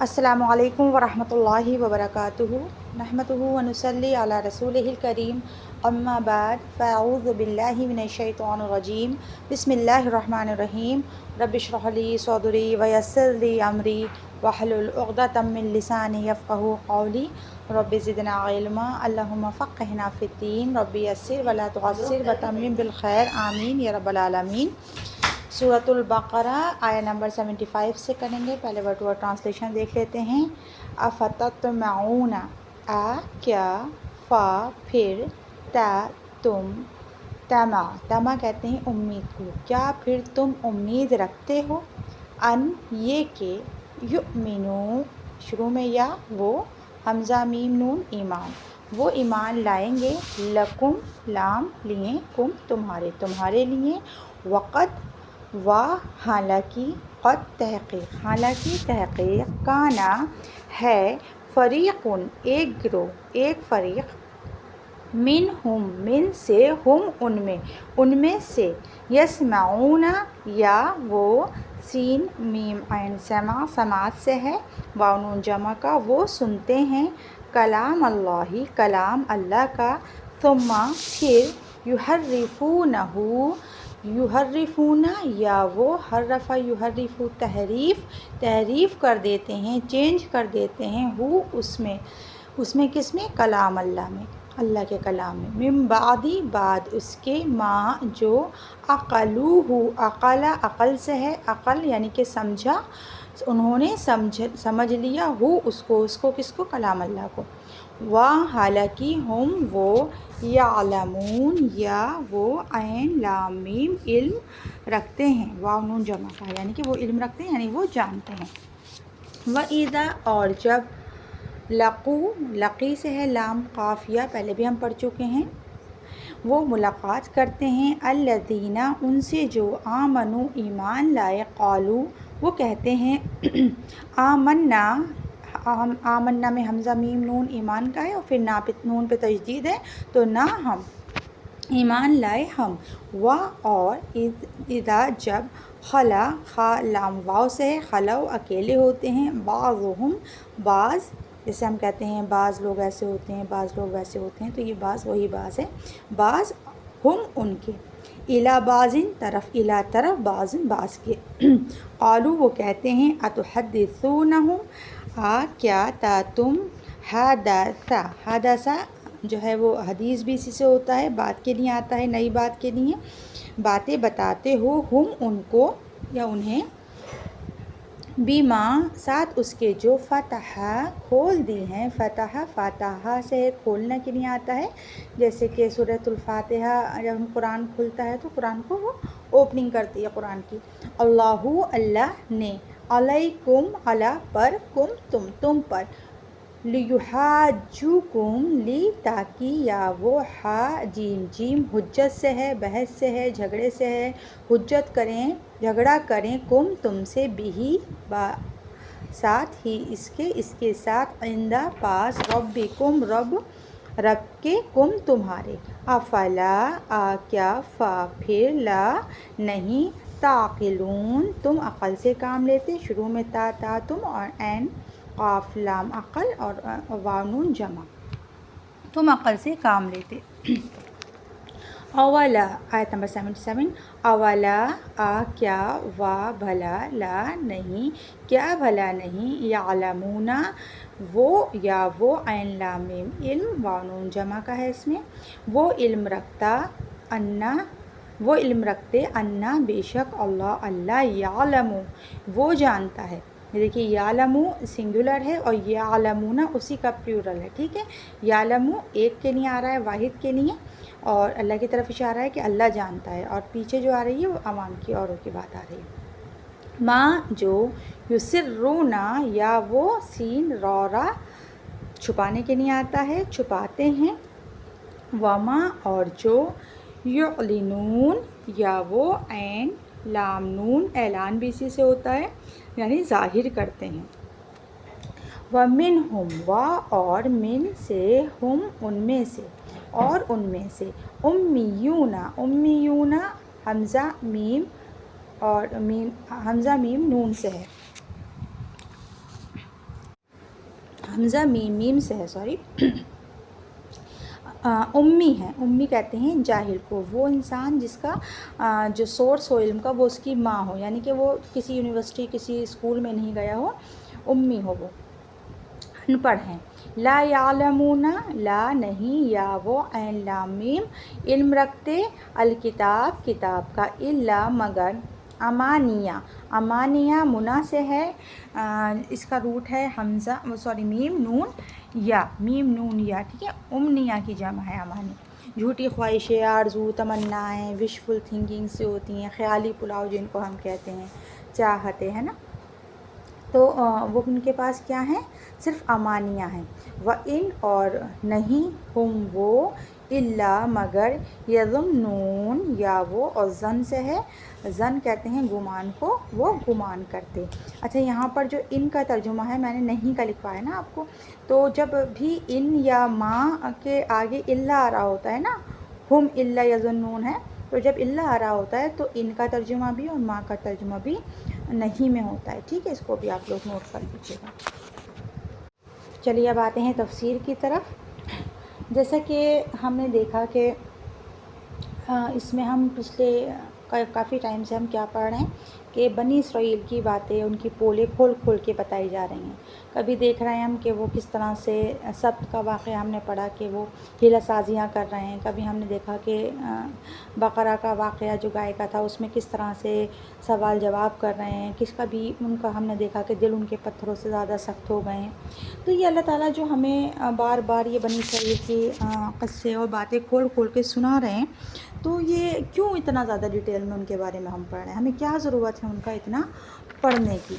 السلام علیکم ورحمۃ اللہ وبرکاتہ نحمدہ ونصلی علی رسولہ الکریم اما بعد فاعوذ باللہ من الشیطان الرجیم بسم اللہ الرحمن الرحیم رب اشرح لی صدری ویسر لی امری واحلل عقدۃ من لسانی یفقہوا قولی رب زدنا علما اللہم فقہنا فی الدین رب یسر ولا تعسر وتمم بالخیر آمین یا رب العالمین۔ سورۃ البقرہ آیا نمبر 75 سے کریں گے۔ پہلے ورڈ ٹو ورڈ ٹرانسلیشن دیکھ لیتے ہیں۔ افتطمعون، کیا، فا پھر، تا تم، تما کہتے ہیں امید کو، کیا پھر تم امید رکھتے ہو، ان یہ کہ، یؤمنو شروع میں یا وہ، حمزہ میم نون ایمان، وہ ایمان لائیں گے، لکم لام لیے، کم تمہارے لیے، وقت و حالانکہ، قد تحقیق، کانا ہے، فریقن ایک گروہ، ایک فریق، من سے، ان میں سے، یسمعون یا وہ، سین میم عین سماعت سے ہے، واو نون جمع کا، وہ سنتے ہیں، کلام اللہ کا، ثم پھر، یحرفون یا وہ، حرف یحرف تحریف کر دیتے ہیں، چینج کر دیتے ہیں، اس میں کس میں، کلام اللہ میں، اللہ کے کلام میں، من بعد اس کے، ما جو، عقل سے ہے، عقل یعنی کہ سمجھا، انہوں نے سمجھ لیا، اس کو کس کو، کلام اللہ کو، حالانکہ ہم وہ، یعلمون یا وہ، عین لام میم علم رکھتے ہیں، واو نون جمع کا یعنی کہ وہ علم رکھتے ہیں یعنی وہ جانتے ہیں، وَإِذَا اور جب، لقی سے ہے لام قافیہ، پہلے بھی ہم پڑھ چکے ہیں، وہ ملاقات کرتے ہیں، الذین ان سے جو، آمنوا ایمان لائے، قالوا وہ کہتے ہیں، آمنا میں حمزہ میم نون ایمان کا ہے اور پھر نون پہ تشدید ہے تو نہ ہم، ایمان لائے ہم، اور اذا جب، خا لام واو سے ہے، خلو اکیلے ہوتے ہیں، بعض جیسے ہم کہتے ہیں بعض لوگ ایسے ہوتے ہیں بعض لوگ ویسے ہوتے ہیں، تو یہ بعض وہی بعض ہے، بعض ہم ان کے، الا بعضن طرف بعض کے، قالو وہ کہتے ہیں، اتحدثونہم کیا، تم، حدث جو ہے وہ حدیث بھی اسی سے ہوتا ہے، بات کے لیے آتا ہے، نئی بات کے لیے، باتیں بتاتے ہو، ہم ان کو یا انہیں، بیما ساتھ اس کے جو، فتح کھول دی ہیں، فاتحہ سے کھولنے کے لیے آتا ہے، جیسے کہ سورۃ الفاتحہ جب ہم قرآن کھلتا ہے تو قرآن کو وہ اوپننگ کرتی ہے قرآن کی، اللہ نے، علیکم پر، تم پر، لیحاجوکم تاکہ یا وہ، جیم حجت سے ہے، بحث سے ہے، جھگڑے سے ہے، جھگڑا کریں، تم سے، بھی ساتھ ہی اس کے ساتھ، عند پاس، ربکم رب کے، تمہارے، افلا کیا، فا پھر، لا نہیں، تعقلون تم عقل سے کام لیتے، شروع میں تا تم اور عین قاف لام عقل اور واو نون جمع، تم عقل سے کام لیتے، اولا آیت نمبر 77، اولا کیا، بھلا، لا نہیں، کیا بھلا نہیں، یعلمون وہ یا وہ، عین لام میم علم، واو نون جمع کا ہے اس میں، وہ علم رکھتے، انا بے شک، اللہ یعلم وہ جانتا ہے، دیکھیے یعلم سنگولر ہے اور یعلمون اسی کا پلیورل ہے، ٹھیک ہے، یعلم ایک کے لیے آ رہا ہے، واحد کے لیے، اور اللہ کی طرف اشارہ ہے کہ اللہ جانتا ہے، اور پیچھے جو آ رہی ہے وہ عوام کی، اوروں کی بات آ رہی ہے، ما جو، یسرون یا وہ، سین را چھپانے کے لیے آتا ہے، چھپاتے ہیں، وما اور جو، یعلنون یا وہ، عین لام نون اعلان بھی اسی سے ہوتا ہے یعنی ظاہر کرتے ہیں، ومنہم اور من سے، ہم ان میں سے، اور ان میں سے، امیون حمزہ میم نون سے ہے، حمزہ میم سے ہے، سوری، امی ہے، امی کہتے ہیں جاہل کو، وہ انسان جس کا جو سورس ہو علم کا وہ اس کی ماں ہو، یعنی کہ وہ کسی یونیورسٹی کسی اسکول میں نہیں گیا ہو، امی ہو، وہ ان پڑھ ہیں۔ لا یعلمون، لا نہیں، یا وہ عین لام میم، علم رکھتے، الکتاب کتاب کا، الا مگر، امانیہ، امانیہ منا سے ہے، اس کا روٹ ہے حمزہ سوری میم نون یا، میم نون یا، ٹھیک ہے، امنیہ کی جمع ہے امانی۔ جھوٹی خواہشیں، آرزو، تمنائیں، وشفل تھنکنگ سے ہوتی ہیں، خیالی پلاؤ جن کو ہم کہتے ہیں، چاہتے ہیں نا، تو وہ ان کے پاس کیا ہیں، صرف امانیہ ہیں۔ وَإِنْ اور نہیں، ہم وہ، الا مگر، یظنون یا وہ، اور زن سے ہے، زن کہتے ہیں گمان کو، وہ گمان کرتے۔ اچھا یہاں پر جو ان کا ترجمہ ہے، میں نے نہیں کا لکھوایا نا آپ کو، تو جب بھی ان یا ماں کے آگے الا آ رہا ہوتا ہے نا، ہم الا یظنون ہے، تو جب الا آ رہا ہوتا ہے تو ان کا ترجمہ بھی اور ماں کا ترجمہ بھی نہیں میں ہوتا ہے، ٹھیک ہے، اس کو بھی آپ لوگ نوٹ کر لیجیے گا۔ چلیے اب آتے ہیں تفسیر کی طرف۔ جیسا کہ ہم نے دیکھا کہ اس میں ہم پچھلے کافی ٹائم سے ہم کیا پڑھ رہے ہیں کہ بنی اسرائیل کی باتیں ان کی پولے کھول کھول کے بتائی جا رہی ہیں۔ کبھی دیکھ رہے ہیں ہم کہ وہ کس طرح سے سبت کا واقعہ ہم نے پڑھا کہ وہ حیلہ سازیاں کر رہے ہیں، کبھی ہم نے دیکھا کہ بقرہ کا واقعہ جو گائے کا تھا اس میں کس طرح سے سوال جواب کر رہے ہیں، کس کا بھی ان کا ہم نے دیکھا کہ دل ان کے پتھروں سے زیادہ سخت ہو گئے ہیں۔ تو یہ اللہ تعالیٰ جو ہمیں بار بار یہ بنی اسرائیل کی قصے اور باتیں کھول کھول کے سنا رہے ہیں، تو یہ کیوں اتنا زیادہ ڈیٹیل میں ان کے بارے میں ہم پڑھ رہے ہیں، ہمیں کیا ضرورت ہے ان کا اتنا پڑھنے کی؟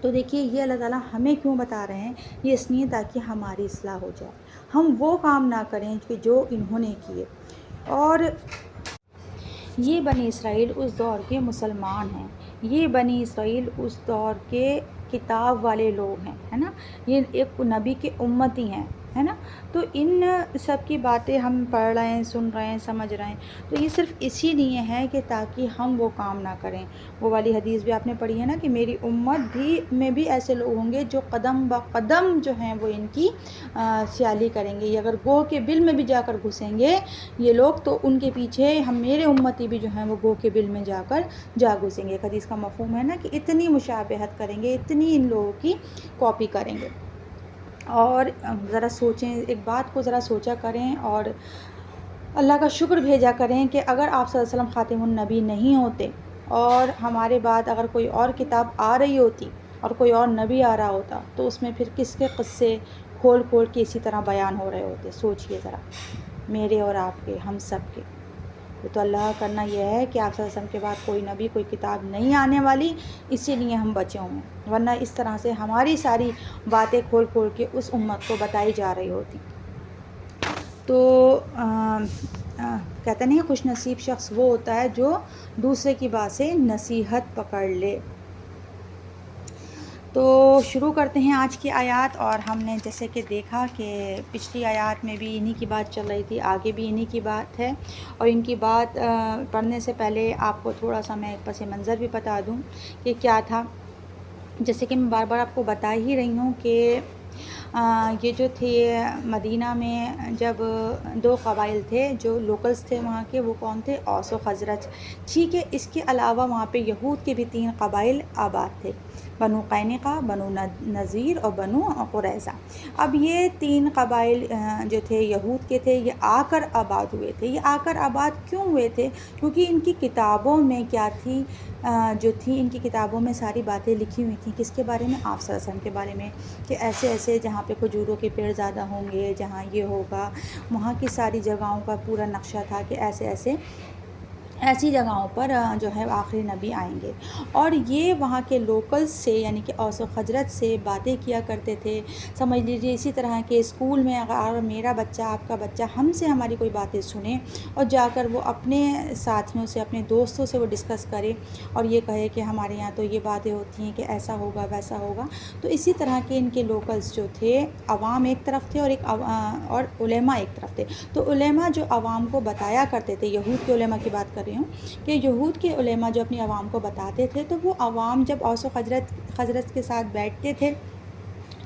تو دیکھیے یہ اللہ تعالیٰ ہمیں کیوں بتا رہے ہیں، یہ اس لیے تاکہ ہماری اصلاح ہو جائے، ہم وہ کام نہ کریں کہ جو انہوں نے کیے۔ اور یہ بنی اسرائیل اس دور کے مسلمان ہیں، یہ بنی اسرائیل اس دور کے کتاب والے لوگ ہیں، ہے نا، یہ ایک نبی کے امتی ہیں، ہے نا، تو ان سب کی باتیں ہم پڑھ رہے ہیں، سن رہے ہیں، سمجھ رہے ہیں، تو یہ صرف اسی لیے ہے کہ تاکہ ہم وہ کام نہ کریں۔ وہ والی حدیث بھی آپ نے پڑھی ہے نا کہ میری امت بھی میں بھی ایسے لوگ ہوں گے جو قدم با قدم جو ہیں وہ ان کی سیالی کریں گے، یہ اگر گوہ کے بل میں بھی جا کر گھسیں گے یہ لوگ تو ان کے پیچھے ہم میرے امتی بھی جو ہیں وہ گوہ کے بل میں جا گھسیں گے۔ ایک حدیث کا مفہوم ہے نا کہ اتنی مشابہت کریں گے، اتنی ان لوگوں کی کاپی کریں گے۔ اور ذرا سوچیں، ایک بات کو ذرا سوچا کریں اور اللہ کا شکر بھیجا کریں کہ اگر آپ صلی اللہ علیہ وسلم خاتم النبی نہیں ہوتے اور ہمارے بعد اگر کوئی اور کتاب آ رہی ہوتی اور کوئی اور نبی آ رہا ہوتا تو اس میں پھر کس کے قصے کھول کھول کے اسی طرح بیان ہو رہے ہوتے، سوچئے ذرا، میرے اور آپ کے، ہم سب کے۔ تو اللہ کرنا یہ ہے کہ آپ صلی اللہ علیہ وسلم کے بعد کوئی نبی کوئی کتاب نہیں آنے والی، اسی لیے ہم بچے ہوئے ہیں، ورنہ اس طرح سے ہماری ساری باتیں کھول کھول کے اس امت کو بتائی جا رہی ہوتی۔ تو کہتے نہیں خوش نصیب شخص وہ ہوتا ہے جو دوسرے کی بات سے نصیحت پکڑ لے۔ تو شروع کرتے ہیں آج کی آیات، اور ہم نے جیسے کہ دیکھا کہ پچھلی آیات میں بھی انہی کی بات چل رہی تھی، آگے بھی انہی کی بات ہے، اور ان کی بات پڑھنے سے پہلے آپ کو تھوڑا سا میں پس منظر بھی بتا دوں کہ کیا تھا۔ جیسے کہ میں بار بار آپ کو بتا ہی رہی ہوں کہ یہ جو تھے مدینہ میں جب دو قبائل تھے جو لوکلز تھے وہاں کے، وہ کون تھے؟ اوس و خزرج، ٹھیک ہے۔ اس کے علاوہ وہاں پہ یہود کے بھی 3 قبائل آباد تھے، بنو قینقاع، بنو نذیر اور بنو قریظہ۔ اب یہ 3 قبائل جو تھے یہود کے تھے، یہ آ کر آباد ہوئے تھے۔ یہ آ کر آباد کیوں ہوئے تھے؟ کیونکہ ان کی کتابوں میں کیا تھی، جو تھی ان کی کتابوں میں ساری باتیں لکھی ہوئی تھیں، کس کے بارے میں؟ آپ صلی اللہ علیہ وسلم کے بارے میں، کہ ایسے ایسے جہاں پہ کھجوروں کے پیڑ زیادہ ہوں گے، جہاں یہ ہوگا، وہاں کی ساری جگہوں کا پورا نقشہ تھا کہ ایسی جگہوں پر جو ہے آخری نبی آئیں گے۔ اور یہ وہاں کے لوکلز سے یعنی کہ اوس و خزرج سے باتیں کیا کرتے تھے۔ سمجھ لیجیے اسی طرح کے اسکول میں اگر میرا بچہ، آپ کا بچہ ہم سے ہماری کوئی باتیں سنے اور جا کر وہ اپنے ساتھیوں سے، اپنے دوستوں سے وہ ڈسکس کرے اور یہ کہے کہ ہمارے یہاں تو یہ باتیں ہوتی ہیں کہ ایسا ہوگا ویسا ہوگا، تو اسی طرح کے ان کے لوکلز جو تھے، عوام ایک طرف تھے اور علماء ایک طرف تھے۔ تو علماء جو عوام کو بتایا کرتے تھے، یہود کے علماء کی بات کر رہی ہوں کہ یہود کے علماء جو اپنی عوام کو بتاتے تھے، تو وہ عوام جب اوس و خزرج کے ساتھ بیٹھتے تھے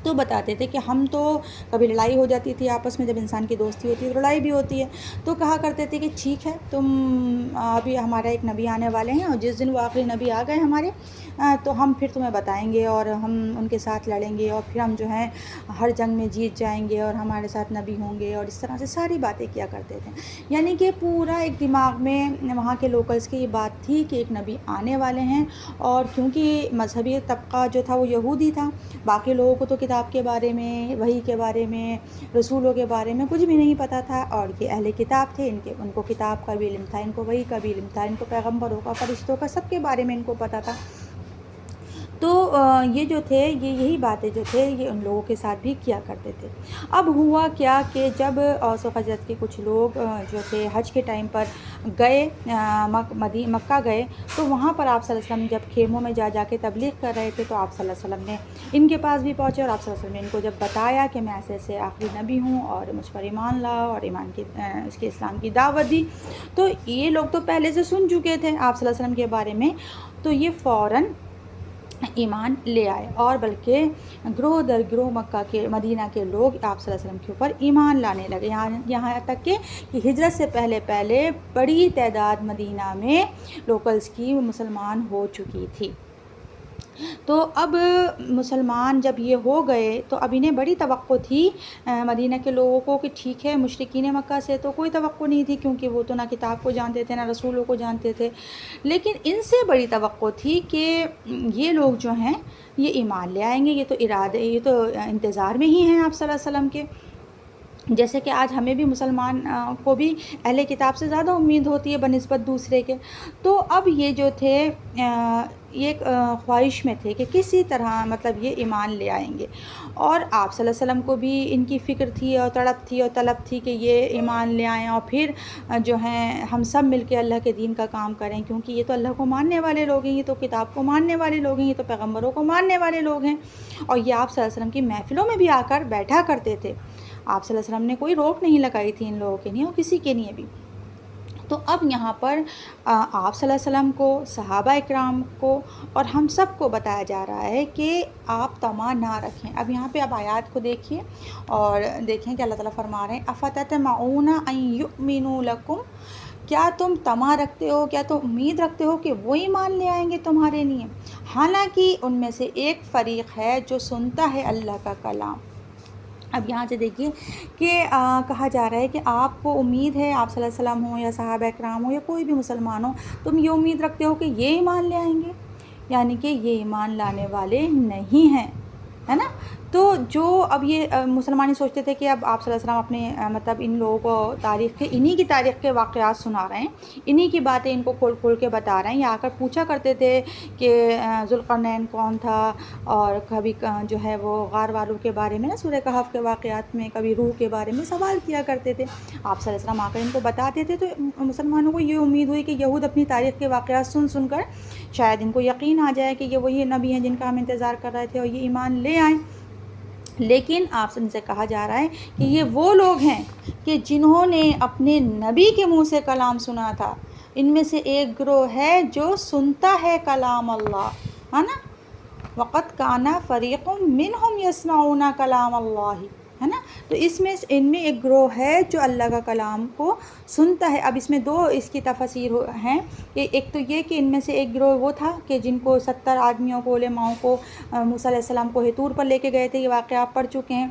تو بتاتے تھے کہ ہم تو کبھی لڑائی ہو جاتی تھی آپس میں، جب انسان کی دوستی ہوتی ہے تو لڑائی بھی ہوتی ہے، تو کہا کرتے تھے کہ ٹھیک ہے تم ابھی ہمارا ایک نبی آنے والے ہیں، اور جس دن وہ آخری نبی آ گئے ہمارے تو ہم پھر تمہیں بتائیں گے اور ہم ان کے ساتھ لڑیں گے، اور پھر ہم جو ہیں ہر جنگ میں جیت جائیں گے اور ہمارے ساتھ نبی ہوں گے، اور اس طرح سے ساری باتیں کیا کرتے تھے۔ یعنی کہ پورا ایک دماغ میں وہاں کے لوکلز کی یہ بات تھی کہ ایک نبی آنے والے ہیں، اور کیونکہ مذہبی طبقہ جو تھا وہ یہودی تھا، باقی لوگوں کو تو کتاب کے بارے میں، وحی کے بارے میں، رسولوں کے بارے میں کچھ بھی نہیں پتہ تھا، اور یہ اہل کتاب تھے، ان کو کتاب کا بھی علم تھا، ان کو وحی کا بھی علم تھا، ان کو پیغمبروں کا، فرشتوں کا، سب کے بارے میں ان کو پتہ تھا۔ تو یہ جو تھے یہی باتیں جو تھے یہ ان لوگوں کے ساتھ بھی کیا کرتے تھے۔ اب ہوا کیا کہ جب اوس و خزرج کے کچھ لوگ جو تھے حج کے ٹائم پر گئے مکہ گئے، تو وہاں پر آپ صلی اللہ علیہ وسلم جب خیموں میں جا کے تبلیغ کر رہے تھے، تو آپ صلی اللہ علیہ وسلم نے ان کے پاس بھی پہنچے، اور آپ صلی اللہ علیہ وسلم نے ان کو جب بتایا کہ میں ایسے ایسے آخری نبی ہوں اور مجھ پر ایمان لاؤ، اور ایمان کی اس کے اسلام کی دعوت دی، تو یہ لوگ تو پہلے سے سن چکے تھے آپ صلی اللہ علیہ وسلم کے بارے میں، تو یہ فوراً ایمان لے آئے، اور بلکہ گروہ در گروہ مدینہ کے لوگ آپ صلی اللہ علیہ وسلم کے اوپر ایمان لانے لگے، یہاں تک کہ ہجرت سے پہلے بڑی تعداد مدینہ میں لوکلز کی مسلمان ہو چکی تھی۔ تو اب مسلمان جب یہ ہو گئے تو اب انہیں بڑی توقع تھی مدینہ کے لوگوں کو کہ ٹھیک ہے، مشرکین مکہ سے تو کوئی توقع نہیں تھی، کیونکہ وہ تو نہ کتاب کو جانتے تھے نہ رسولوں کو جانتے تھے، لیکن ان سے بڑی توقع تھی کہ یہ لوگ جو ہیں یہ ایمان لے آئیں گے، یہ تو انتظار میں ہی ہیں آپ صلی اللہ علیہ وسلم کے۔ جیسے کہ آج ہمیں بھی مسلمان کو بھی اہل کتاب سے زیادہ امید ہوتی ہے بنسبت دوسرے کے، تو اب یہ جو تھے ایک خواہش میں تھے کہ کسی طرح مطلب یہ ایمان لے آئیں گے، اور آپ صلی اللہ علیہ وسلم کو بھی ان کی فکر تھی اور تڑپ تھی اور طلب تھی کہ یہ ایمان لے آئیں، اور پھر جو ہیں ہم سب مل کے اللہ کے دین کا کام کریں، کیونکہ یہ تو اللہ کو ماننے والے لوگ ہیں، یہ تو کتاب کو ماننے والے لوگ ہیں، یہ تو پیغمبروں کو ماننے والے لوگ ہیں، اور یہ آپ صلی اللہ علیہ وسلم کی محفلوں میں بھی آ کر بیٹھا کرتے تھے۔ آپ صلی اللہ علیہ وسلم نے کوئی روک نہیں لگائی تھی ان لوگوں کے لیے اور کسی کے لیے بھی۔ تو اب یہاں پر آپ صلی اللہ علیہ وسلم کو، صحابہ اکرام کو اور ہم سب کو بتایا جا رہا ہے کہ آپ طمع نہ رکھیں۔ اب یہاں پہ اب آیات کو دیکھیے اور دیکھیں کہ اللہ تعالیٰ فرما رہے ہیں افتطمعون ان یؤمنوا لکم، کیا تم طمع رکھتے ہو، کیا تم امید رکھتے ہو کہ وہ ایمان لے آئیں گے تمہارے لیے، حالانکہ ان میں سے ایک فریق ہے جو سنتا ہے اللہ کا کلام۔ اب یہاں سے دیکھیے کہ کہا جا رہا ہے کہ آپ کو امید ہے، آپ صلی اللہ علیہ وسلم ہوں یا صحابہ اکرام ہوں یا کوئی بھی مسلمان ہو، تم یہ امید رکھتے ہو کہ یہ ایمان لے آئیں گے، یعنی کہ یہ ایمان لانے والے نہیں ہیں، ہے نا۔ تو جو اب یہ مسلمان سوچتے تھے کہ اب آپ صلی اللہ علیہ وسلم اپنے مطلب ان لوگوں کو انہی کی تاریخ کے واقعات سنا رہے ہیں، انہی کی باتیں ان کو کھول کے بتا رہے ہیں، یا آ کر پوچھا کرتے تھے کہ ذوالقرنین کون تھا، اور کبھی جو ہے وہ غار والوں کے بارے میں نا سورہ کہف کے واقعات میں، کبھی روح کے بارے میں سوال کیا کرتے تھے، آپ صلی اللہ علیہ وسلم آ کر ان کو بتاتے تھے، تو مسلمانوں کو یہ امید ہوئی کہ یہود اپنی تاریخ کے واقعات سن کر شاید ان کو یقین آ جائے کہ یہ وہی نبی ہیں جن کا ہم انتظار کر رہے تھے اور یہ ایمان لے آئیں۔ لیکن آپ سے کہا جا رہا ہے کہ یہ وہ لوگ ہیں کہ جنہوں نے اپنے نبی کے منہ سے کلام سنا تھا، ان میں سے ایک گروہ ہے جو سنتا ہے کلام اللہ، ہے نا، وَقَدْ كَانَ فَرِيقٌ مِّنْهُمْ يَسْمَعُونَ كَلَامَ اللَّهِ، ہے نا۔ تو ان میں ایک گروہ ہے جو اللہ کا کلام کو سنتا ہے۔ اب اس میں دو اس کی تفسیر ہیں کہ ایک تو یہ کہ ان میں سے ایک گروہ وہ تھا کہ جن کو 70 آدمیوں کو، علماؤں کو موسیٰ علیہ السلام کو طور پر لے کے گئے تھے، یہ واقعہ آپ پڑھ چکے ہیں،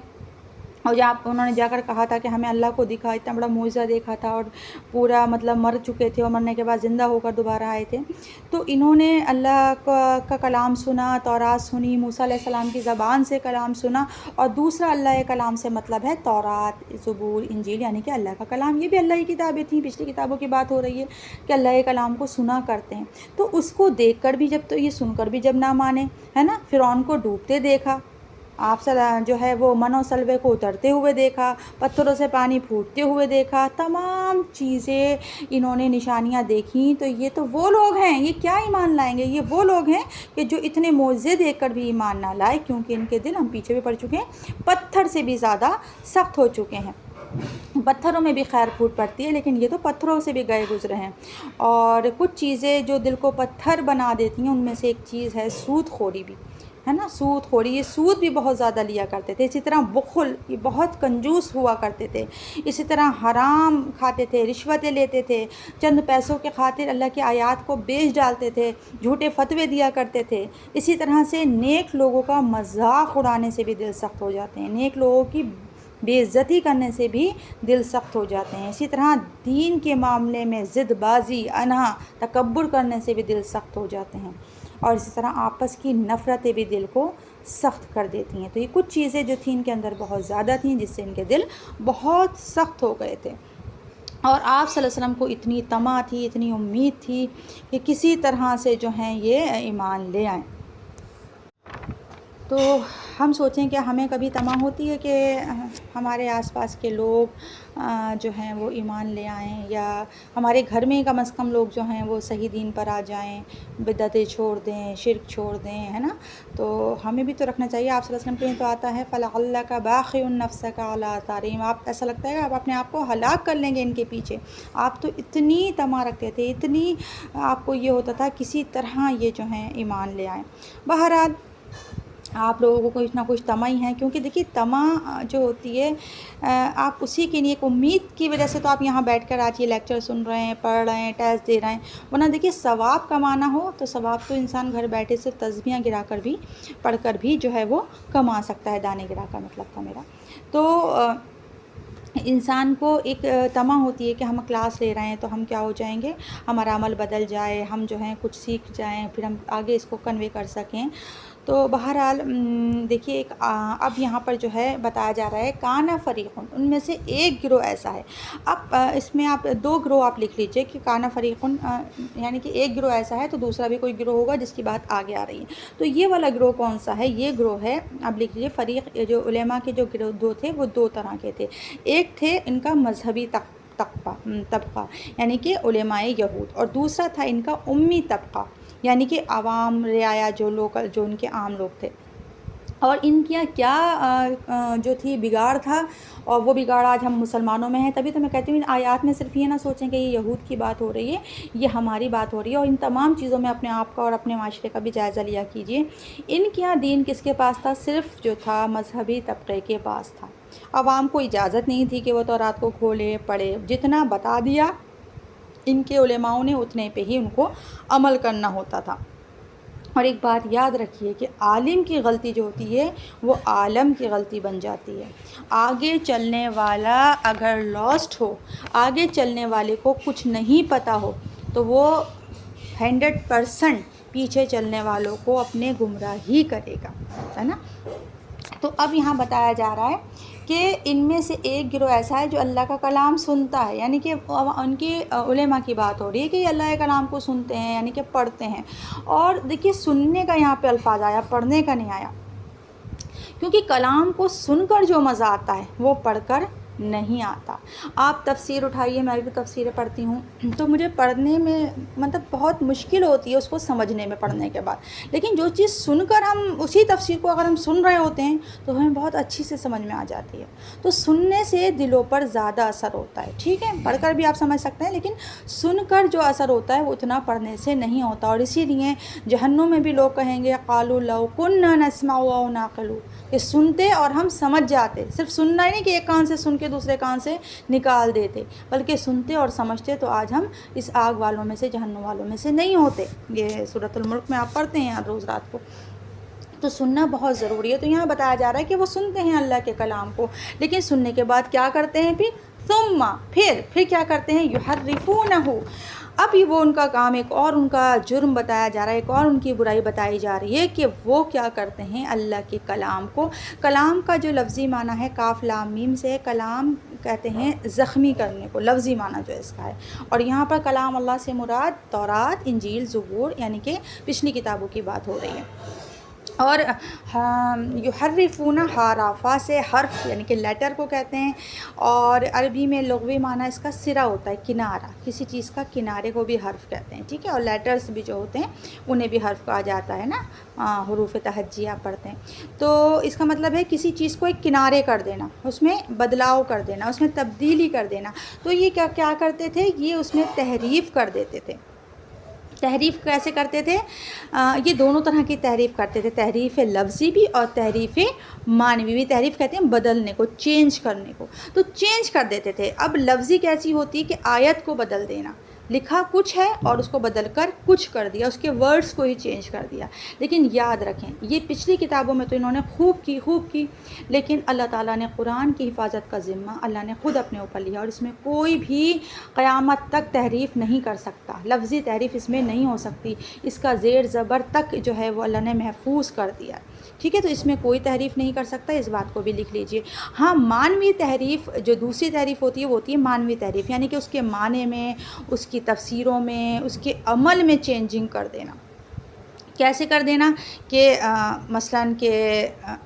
اور انہوں نے جا کر کہا تھا کہ ہمیں اللہ کو دکھا، اتنا بڑا معجزہ دیکھا تھا، اور پورا مطلب مر چکے تھے اور مرنے کے بعد زندہ ہو کر دوبارہ آئے تھے۔ تو انہوں نے اللہ کا کلام سنا، تورات سنی، موسیٰ علیہ السلام کی زبان سے کلام سنا، اور دوسرا اللہ کلام سے مطلب ہے تورات، زبور، انجیل، یعنی کہ اللہ کا کلام، یہ بھی اللہ کی کتابیں تھیں، پچھلی کتابوں کی بات ہو رہی ہے کہ اللہ کلام کو سنا کرتے ہیں۔ تو اس کو دیکھ کر بھی جب، تو یہ سن کر بھی جب نہ مانے، ہے نا، فرعون کو ڈوبتے دیکھا، آپ جو ہے وہ من و سلوے کو اترتے ہوئے دیکھا، پتھروں سے پانی پھوٹتے ہوئے دیکھا، تمام چیزیں انہوں نے نشانیاں دیکھیں، تو یہ تو وہ لوگ ہیں، یہ کیا ایمان لائیں گے، یہ وہ لوگ ہیں کہ جو اتنے معجزے دیکھ کر بھی ایمان نہ لائے، کیونکہ ان کے دل، ہم پیچھے بھی پڑھ چکے ہیں، پتھر سے بھی زیادہ سخت ہو چکے ہیں۔ پتھروں میں بھی خیر پھوٹ پڑتی ہے، لیکن یہ تو پتھروں سے بھی گئے گزرے ہیں۔ اور کچھ چیزیں جو دل کو پتھر بنا دیتی ہیں، ان میں سے ایک چیز ہے سود خوری بھی، ہے نا، سود خوری، یہ سود بھی بہت زیادہ لیا کرتے تھے. اسی طرح بخل، یہ بہت کنجوس ہوا کرتے تھے. اسی طرح حرام کھاتے تھے، رشوتیں لیتے تھے، چند پیسوں کے خاطر اللہ کی آیات کو بیچ ڈالتے تھے، جھوٹے فتوے دیا کرتے تھے. اسی طرح سے نیک لوگوں کا مذاق اڑانے سے بھی دل سخت ہو جاتے ہیں، نیک لوگوں کی بے عزتی کرنے سے بھی دل سخت ہو جاتے ہیں. اسی طرح دین کے معاملے میں ضد بازی، انہا، تکبر کرنے سے بھی دل سخت ہو جاتے ہیں. اور اسی طرح آپس کی نفرتیں بھی دل کو سخت کر دیتی ہیں. تو یہ کچھ چیزیں جو تھیں ان کے اندر بہت زیادہ تھیں، جس سے ان کے دل بہت سخت ہو گئے تھے. اور آپ صلی اللہ علیہ وسلم کو اتنی طمع تھی، اتنی امید تھی کہ کسی طرح سے جو ہیں یہ ایمان لے آئیں. تو ہم سوچیں کہ ہمیں کبھی طمع ہوتی ہے کہ ہمارے آس پاس کے لوگ جو ہیں وہ ایمان لے آئیں، یا ہمارے گھر میں کم از کم لوگ جو ہیں وہ صحیح دین پر آ جائیں، بدعتیں چھوڑ دیں، شرک چھوڑ دیں، ہے نا. تو ہمیں بھی تو رکھنا چاہیے. آپ صلی اللہ علیہ وسلم پہ تو آتا ہے فَلَعَلَّكَ بَاخِعٌ نَفْسَكَ عَلَىٰ آثَارِهِمْ، آپ ایسا لگتا ہے کہ آپ اپنے آپ کو ہلاک کر لیں گے ان کے پیچھے. آپ تو اتنی طمع رکھتے تھے، اتنی آپ کو یہ ہوتا تھا کسی طرح یہ جو ہیں ایمان لے آئیں. بہرحال آپ لوگوں کو کچھ نہ کچھ طمع ہی ہے، کیونکہ دیکھیے طمع جو ہوتی ہے آپ اسی کے لیے ایک امید کی وجہ سے تو آپ یہاں بیٹھ کر آج یہ لیکچر سن رہے ہیں، پڑھ رہے ہیں، ٹیسٹ دے رہے ہیں. ورنہ دیکھیے ثواب کمانا ہو تو ثواب تو انسان گھر بیٹھے صرف تسبیحاں گرا کر بھی، پڑھ کر بھی جو ہے وہ کما سکتا ہے. دانے گرا کا مطلب تھا میرا. تو انسان کو ایک طمع ہوتی ہے کہ ہم کلاس لے رہے ہیں تو ہم کیا ہو جائیں گے، ہمارا عمل بدل جائے، ہم جو ہیں کچھ سیکھ جائیں، پھر ہم آگے اس کو کنوے کر سکیں. تو بہرحال دیکھیے ایک اب یہاں پر جو ہے بتایا جا رہا ہے کانا فریقن، ان میں سے ایک گروہ ایسا ہے. اب اس میں آپ دو گروہ آپ لکھ لیجئے کہ کانا فریقن یعنی کہ ایک گروہ ایسا ہے تو دوسرا بھی کوئی گروہ ہوگا جس کی بات آگے آ رہی ہے. تو یہ والا گروہ کون سا ہے؟ یہ گروہ ہے، اب لکھ لیجئے فریق، جو علماء کے جو گروہ دو تھے وہ دو طرح کے تھے. ایک تھے ان کا مذہبی طبقہ یعنی کہ علماء یہود، اور دوسرا تھا ان کا امی طبقہ یعنی کہ عوام رعایا، جو لوکل، جو ان کے عام لوگ تھے. اور ان کیا جو تھی بگاڑ تھا، اور وہ بگاڑ آج ہم مسلمانوں میں ہیں. تبھی تو میں کہتی ہوں ان آیات میں صرف یہ نہ سوچیں کہ یہ یہود کی بات ہو رہی ہے، یہ ہماری بات ہو رہی ہے. اور ان تمام چیزوں میں اپنے آپ کا اور اپنے معاشرے کا بھی جائزہ لیا کیجیے. ان کیا دین کس کے پاس تھا؟ صرف جو تھا مذہبی طبقے کے پاس تھا. عوام کو اجازت نہیں تھی کہ وہ تورات کو کھولے پڑھے. جتنا بتا دیا ان کے علماؤں نے اتنے پہ ہی ان کو عمل کرنا ہوتا تھا. اور ایک بات یاد رکھیے کہ عالم کی غلطی جو ہوتی ہے وہ عالم کی غلطی بن جاتی ہے. آگے چلنے والا اگر لاسٹ ہو، آگے چلنے والے کو کچھ نہیں پتہ ہو، تو وہ 100% پیچھے چلنے والوں کو اپنے گمراہ ہی کرے گا، ہے نا. تو اب یہاں بتایا جا رہا ہے کہ ان میں سے ایک گروہ ایسا ہے جو اللہ کا کلام سنتا ہے، یعنی کہ ان کے علماء کی بات ہو رہی ہے کہ یہ اللہ کے کلام کو سنتے ہیں، یعنی کہ پڑھتے ہیں. اور دیکھیے سننے کا یہاں پہ الفاظ آیا، پڑھنے کا نہیں آیا، کیونکہ کلام کو سن کر جو مزہ آتا ہے وہ پڑھ کر نہیں آتا. آپ تفسیر اٹھائیے، میں بھی تفسیریں پڑھتی ہوں تو مجھے پڑھنے میں مطلب بہت مشکل ہوتی ہے اس کو سمجھنے میں پڑھنے کے بعد. لیکن جو چیز سن کر ہم اسی تفسیر کو اگر ہم سن رہے ہوتے ہیں تو ہمیں بہت اچھی سے سمجھ میں آ جاتی ہے. تو سننے سے دلوں پر زیادہ اثر ہوتا ہے. ٹھیک ہے، پڑھ کر بھی آپ سمجھ سکتے ہیں، لیکن سن کر جو اثر ہوتا ہے وہ اتنا پڑھنے سے نہیں ہوتا. اور اسی لیے جہنم میں بھی لوگ کہیں گے قالوا لو كنا نسمع او نعقل، کہ سنتے اور ہم سمجھ جاتے. صرف سننا ہی نہیں کہ ایک کان سے سن کے دوسرے کان سے نکال دیتے، بلکہ سنتے اور سمجھتے تو آج ہم اس آگ والوں میں سے، جہنم والوں میں سے نہیں ہوتے. یہ سورۃ الملک میں آپ پڑھتے ہیں روز رات کو. تو سننا بہت ضروری ہے. تو یہاں بتایا جا رہا ہے کہ وہ سنتے ہیں اللہ کے کلام کو، لیکن سننے کے بعد کیا کرتے ہیں؟ پھر کیا کرتے ہیں؟ یحرفونہ. اب یہ وہ ان کا کام، ایک اور ان کا جرم بتایا جا رہا ہے، ایک اور ان کی برائی بتائی جا رہی ہے کہ وہ کیا کرتے ہیں؟ اللہ کے کلام کو، کلام کا جو لفظی معنی ہے کاف لام میم سے، کلام کہتے ہیں زخمی کرنے کو، لفظی معنی جو اس کا ہے. اور یہاں پر کلام اللہ سے مراد تورات، انجیل، زبور یعنی کہ پچھلی کتابوں کی بات ہو رہی ہے. اور یحرفون، حرافہ سے حرف یعنی کہ لیٹر کو کہتے ہیں. اور عربی میں لغوی معنی اس کا سرا ہوتا ہے، کنارہ، کسی چیز کا کنارے کو بھی حرف کہتے ہیں. ٹھیک ہے، اور لیٹرز بھی جو ہوتے ہیں انہیں بھی حرف کہا جاتا ہے نا. حروف تہجیہ پڑھتے ہیں تو اس کا مطلب ہے کسی چیز کو ایک کنارے کر دینا، اس میں بدلاؤ کر دینا، اس میں تبدیلی کر دینا. تو یہ کیا کرتے تھے؟ یہ اس میں تحریف کر دیتے تھے. تحریف کیسے کرتے تھے؟ یہ دونوں طرح کی تحریف کرتے تھے، تحریف لفظی بھی اور تحریف معنوی بھی۔ تحریف کہتے ہیں بدلنے کو، چینج کرنے کو، تو چینج کر دیتے تھے۔ اب لفظی کیسی ہوتی ہے کہ آیت کو بدل دینا، لکھا کچھ ہے اور اس کو بدل کر کچھ کر دیا، اس کے ورڈز کو ہی چینج کر دیا۔ لیکن یاد رکھیں یہ پچھلی کتابوں میں تو انہوں نے خوب کی، لیکن اللہ تعالیٰ نے قرآن کی حفاظت کا ذمہ اللہ نے خود اپنے اوپر لیا، اور اس میں کوئی بھی قیامت تک تحریف نہیں کر سکتا، لفظی تحریف اس میں نہیں ہو سکتی، اس کا زیر زبر تک جو ہے وہ اللہ نے محفوظ کر دیا، ٹھیک ہے؟ تو اس میں کوئی تحریف نہیں کر سکتا، اس بات کو بھی لکھ لیجئے۔ ہاں معنوی تحریف، جو دوسری تحریف ہوتی ہے وہ ہوتی ہے معنوی تحریف، یعنی کہ اس کے معنی میں، اس کی تفسیروں میں، اس کے عمل میں چینجنگ کر دینا۔ کیسے کر دینا کہ مثلاً کہ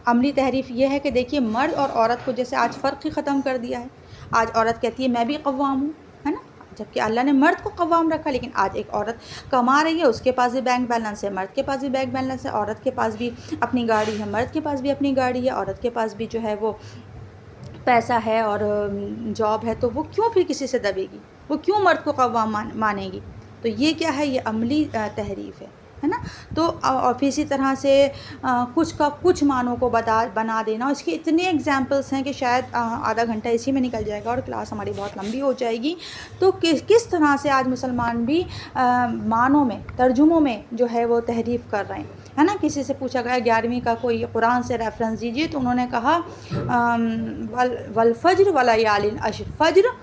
عملی تحریف یہ ہے کہ دیکھیے مرد اور عورت کو جیسے آج فرق ہی ختم کر دیا ہے، آج عورت کہتی ہے میں بھی قوام ہوں، ہے نا، جبکہ اللہ نے مرد کو قوام رکھا، لیکن آج ایک عورت کما رہی ہے، اس کے پاس بھی بینک بیلنس ہے، مرد کے پاس بھی بینک بیلنس ہے، عورت کے پاس بھی اپنی گاڑی ہے، مرد کے پاس بھی اپنی گاڑی ہے، عورت کے پاس بھی جو ہے وہ پیسہ ہے اور جاب ہے، تو وہ کیوں پھر کسی سے دبے گی، وہ کیوں مرد کو قوام مانے گی؟ تو یہ کیا ہے؟ یہ عملی تحریف ہے نا۔ تو اور پھر اسی طرح سے کچھ کا کچھ معنوں کو بنا دینا، اس کے اتنے ایگزامپلس ہیں کہ شاید آدھا گھنٹہ اسی میں نکل جائے گا اور کلاس ہماری بہت لمبی ہو جائے گی۔ تو کس طرح سے آج مسلمان بھی معنوں میں، ترجموں میں جو ہے وہ تحریف کر رہے ہیں، ہے نا۔ کسی سے پوچھا گیا 11ویں کا کوئی قرآن سے ریفرنس دیجیے، تو انہوں نے کہا والفجر ولیال عشر، فجر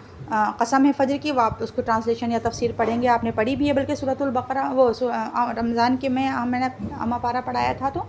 قسم ہے فجر کی، وہ آپ اس کو ٹرانسلیشن یا تفسیر پڑھیں گے، آپ نے پڑھی بھی ہے بلکہ سورۃ البقرہ، وہ رمضان کے میں نے اما پارا پڑھایا تھا، تو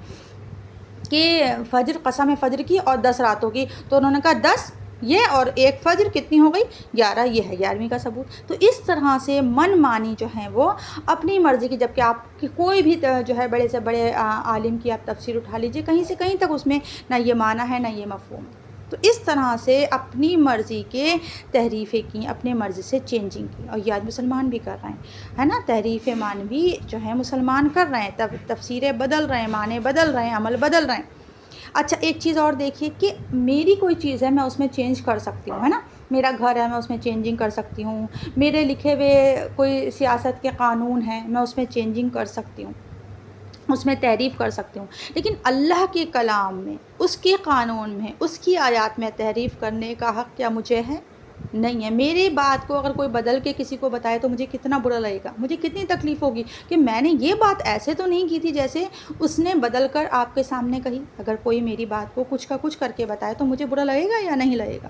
کہ فجر قسم ہے فجر کی اور 10 راتوں کی، تو انہوں نے کہا 10 یہ اور ایک فجر کتنی ہو گئی؟ 11، یہ ہے 11ویں کا ثبوت۔ تو اس طرح سے من مانی جو ہیں وہ اپنی مرضی کی، جبکہ آپ کی کوئی بھی جو ہے بڑے سے بڑے عالم کی آپ تفسیر اٹھا لیجئے، کہیں سے کہیں تک اس میں نہ یہ معنی ہے نہ یہ مفہوم ہے۔ تو اس طرح سے اپنی مرضی کے تحریفیں کی، اپنے مرضی سے چینجنگ کی، اور یہ آج مسلمان بھی کر رہے ہیں، ہے نا۔ تحریف معنوی جو ہے مسلمان کر رہے ہیں، تفسیریں بدل رہے ہیں، معنی بدل رہے ہیں، عمل بدل رہے ہیں۔ اچھا ایک چیز اور دیکھیے کہ میری کوئی چیز ہے میں اس میں چینج کر سکتی ہوں، ہے نا، میرا گھر ہے میں اس میں چینجنگ کر سکتی ہوں، میرے لکھے ہوئے کوئی سیاست کے قانون ہیں میں اس میں چینجنگ کر سکتی ہوں، اس میں تحریف کر سکتی ہوں، لیکن اللہ کے کلام میں، اس کے قانون میں، اس کی آیات میں تحریف کرنے کا حق کیا مجھے ہے؟ نہیں ہے۔ میری بات کو اگر کوئی بدل کے کسی کو بتائے تو مجھے کتنا برا لگے گا، مجھے کتنی تکلیف ہوگی کہ میں نے یہ بات ایسے تو نہیں کی تھی جیسے اس نے بدل کر آپ کے سامنے کہی۔ اگر کوئی میری بات کو کچھ کا کچھ کر کے بتائے تو مجھے برا لگے گا یا نہیں لگے گا؟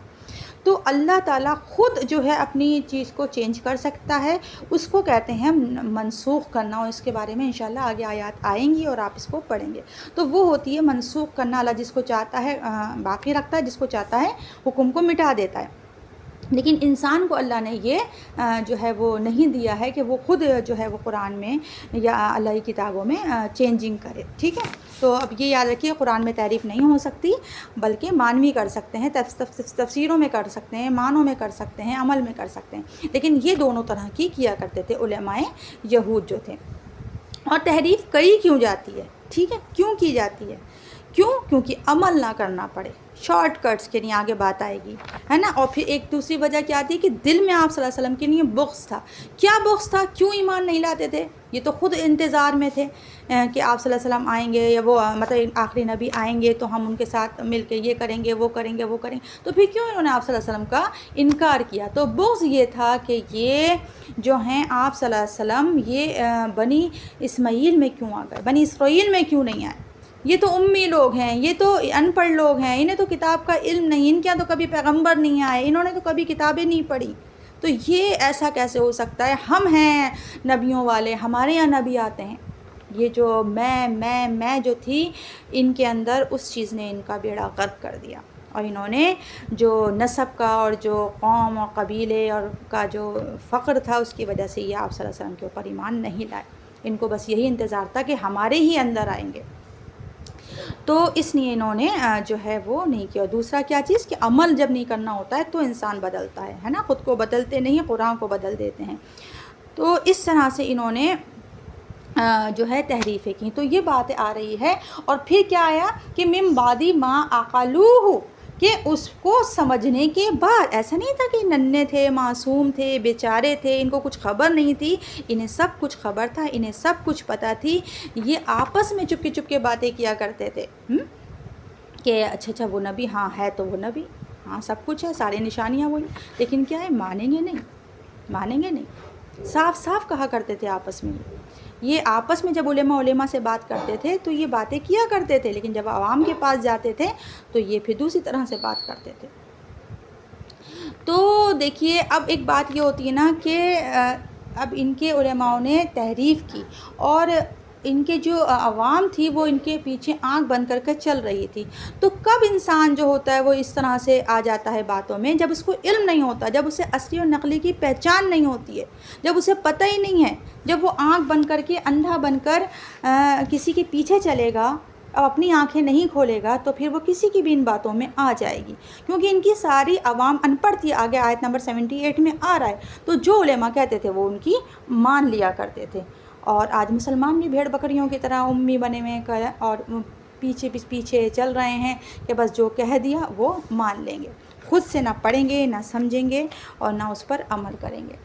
تو اللہ تعالیٰ خود جو ہے اپنی چیز کو چینج کر سکتا ہے، اس کو کہتے ہیں منسوخ کرنا، اور اس کے بارے میں انشاءاللہ آگے آیات آئیں گی اور آپ اس کو پڑھیں گے۔ تو وہ ہوتی ہے منسوخ کرنا، اللہ جس کو چاہتا ہے باقی رکھتا ہے، جس کو چاہتا ہے حکم کو مٹا دیتا ہے۔ لیکن انسان کو اللہ نے یہ جو ہے وہ نہیں دیا ہے کہ وہ خود جو ہے وہ قرآن میں یا اللہ کی کتابوں میں چینجنگ کرے، ٹھیک ہے۔ تو اب یہ یاد رکھیے قرآن میں تعریف نہیں ہو سکتی، بلکہ معنوی کر سکتے ہیں، تفسیروں میں کر سکتے ہیں، معنوں میں کر سکتے ہیں، عمل میں کر سکتے ہیں، لیکن یہ دونوں طرح کی کیا کرتے تھے علماء یہود جو تھے۔ اور تحریف کری کیوں جاتی ہے؟ ٹھیک ہے، کیوں کی جاتی ہے؟ کیونکہ عمل نہ کرنا پڑے، شارٹ کٹس کے لیے، آگے بات آئے گی، ہے نا۔ اور پھر ایک دوسری وجہ کیا آتی ہے کہ دل میں آپ صلی اللہ علیہ وسلم کے لیے بغض تھا۔ کیا بغض تھا؟ کیوں ایمان نہیں لاتے تھے؟ یہ تو خود انتظار میں تھے کہ آپ صلی اللہ علیہ وسلم آئیں گے، یا وہ مطلب آخری نبی آئیں گے تو ہم ان کے ساتھ مل کے یہ کریں گے، وہ کریں گے، وہ کریں گے، تو پھر کیوں انہوں نے آپ صلی اللہ علیہ وسلم کا انکار کیا؟ تو بغض یہ تھا کہ یہ جو ہیں آپ صلی اللہ علیہ وسلم یہ بنی اسماعیل میں کیوں آ گئے، بنی اسرائیل میں کیوں نہیں آئے؟ یہ تو امی لوگ ہیں، یہ تو ان پڑھ لوگ ہیں، انہیں تو کتاب کا علم نہیں، ان کے یہاں تو کبھی پیغمبر نہیں آئے، انہوں نے تو کبھی کتابیں نہیں پڑھی، تو یہ ایسا کیسے ہو سکتا ہے؟ ہم ہیں نبیوں والے، ہمارے یہاں نبی آتے ہیں۔ یہ جو میں جو تھی ان کے اندر، اس چیز نے ان کا بیڑا غرق کر دیا، اور انہوں نے جو نسب کا اور جو قوم اور قبیلے اور کا جو فقر تھا اس کی وجہ سے یہ آپ صلی اللہ علیہ وسلم کے اوپر ایمان نہیں لائے۔ ان کو بس یہی انتظار تھا کہ ہمارے ہی اندر آئیں گے، تو اس لیے انہوں نے جو ہے وہ نہیں کیا۔ دوسرا کیا چیز کہ عمل جب نہیں کرنا ہوتا ہے تو انسان بدلتا ہے نا، خود کو بدلتے نہیں، قرآن کو بدل دیتے ہیں۔ تو اس طرح سے انہوں نے جو ہے تحریفیں کی، تو یہ بات آ رہی ہے۔ اور پھر کیا آیا کہ من بعد ما عقلوہ، کہ اس کو سمجھنے کے بعد، ایسا نہیں تھا کہ ننھے تھے، معصوم تھے، بیچارے تھے، ان کو کچھ خبر نہیں تھی، انہیں سب کچھ خبر تھا، انہیں سب کچھ پتہ تھی. یہ آپس میں چپکے چپکے باتیں کیا کرتے تھے کہ اچھا وہ نبی، ہاں ہے تو وہ نبی، ہاں سب کچھ ہے، سارے نشانیاں وہی، لیکن کیا ہے، مانیں گے نہیں. صاف صاف کہا کرتے تھے آپس میں. یہ آپس میں جب علماء سے بات کرتے تھے تو یہ باتیں کیا کرتے تھے، لیکن جب عوام کے پاس جاتے تھے تو یہ پھر دوسری طرح سے بات کرتے تھے. تو دیکھیے اب ایک بات یہ ہوتی ہے نا کہ اب ان کے علماء نے تحریف کی، اور ان کے جو عوام تھی وہ ان کے پیچھے آنکھ بند کر کے چل رہی تھی. تو کب انسان جو ہوتا ہے وہ اس طرح سے آ جاتا ہے باتوں میں، جب اس کو علم نہیں ہوتا، جب اسے اصلی اور نقلی کی پہچان نہیں ہوتی ہے، جب اسے پتہ ہی نہیں ہے، جب وہ آنکھ بند کر کے، اندھا بن کر کسی کے پیچھے چلے گا اور اپنی آنکھیں نہیں کھولے گا، تو پھر وہ کسی کی بھی ان باتوں میں آ جائے گی، کیونکہ ان کی ساری عوام ان پڑھ تھی. آگے آیت نمبر 78 میں آ رہا ہے. تو جو علماء کہتے تھے وہ ان کی مان لیا کرتے تھے. اور آج مسلمان بھی بھیڑ بکریوں کی طرح امی بنے ہوئے اور پیچھے چل رہے ہیں کہ بس جو کہہ دیا وہ مان لیں گے، خود سے نہ پڑھیں گے، نہ سمجھیں گے، اور نہ اس پر عمل کریں گے.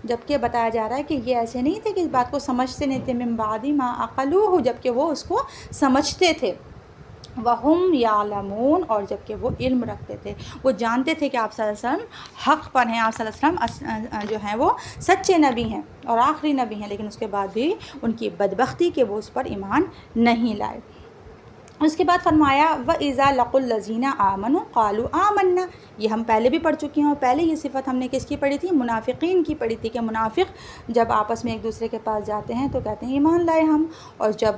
جبکہ بتایا جا رہا ہے کہ یہ ایسے نہیں تھے کہ اس بات کو سمجھتے نہیں تھے، من بعد ما عقلوہ، جبکہ وہ اس کو سمجھتے تھے، وَهُمْ يَعْلَمُونَ، اور جبکہ وہ علم رکھتے تھے، وہ جانتے تھے کہ آپ صلی اللہ علیہ وسلم حق پر ہیں، آپ صلی اللہ علیہ وسلم جو ہیں وہ سچے نبی ہیں اور آخری نبی ہیں، لیکن اس کے بعد بھی ان کی بدبختی کہ وہ اس پر ایمان نہیں لائے. اس کے بعد فرمایا وَإِذَا لَقُوا الَّذِينَ آمَنُوا قَالُوا آمَنَّا. یہ ہم پہلے بھی پڑھ چکے ہیں، اور پہلے یہ صفت ہم نے کس کی پڑھی تھی؟ منافقین کی پڑھی تھی، کہ منافق جب آپس میں ایک دوسرے کے پاس جاتے ہیں تو کہتے ہیں ایمان لائے ہم، اور جب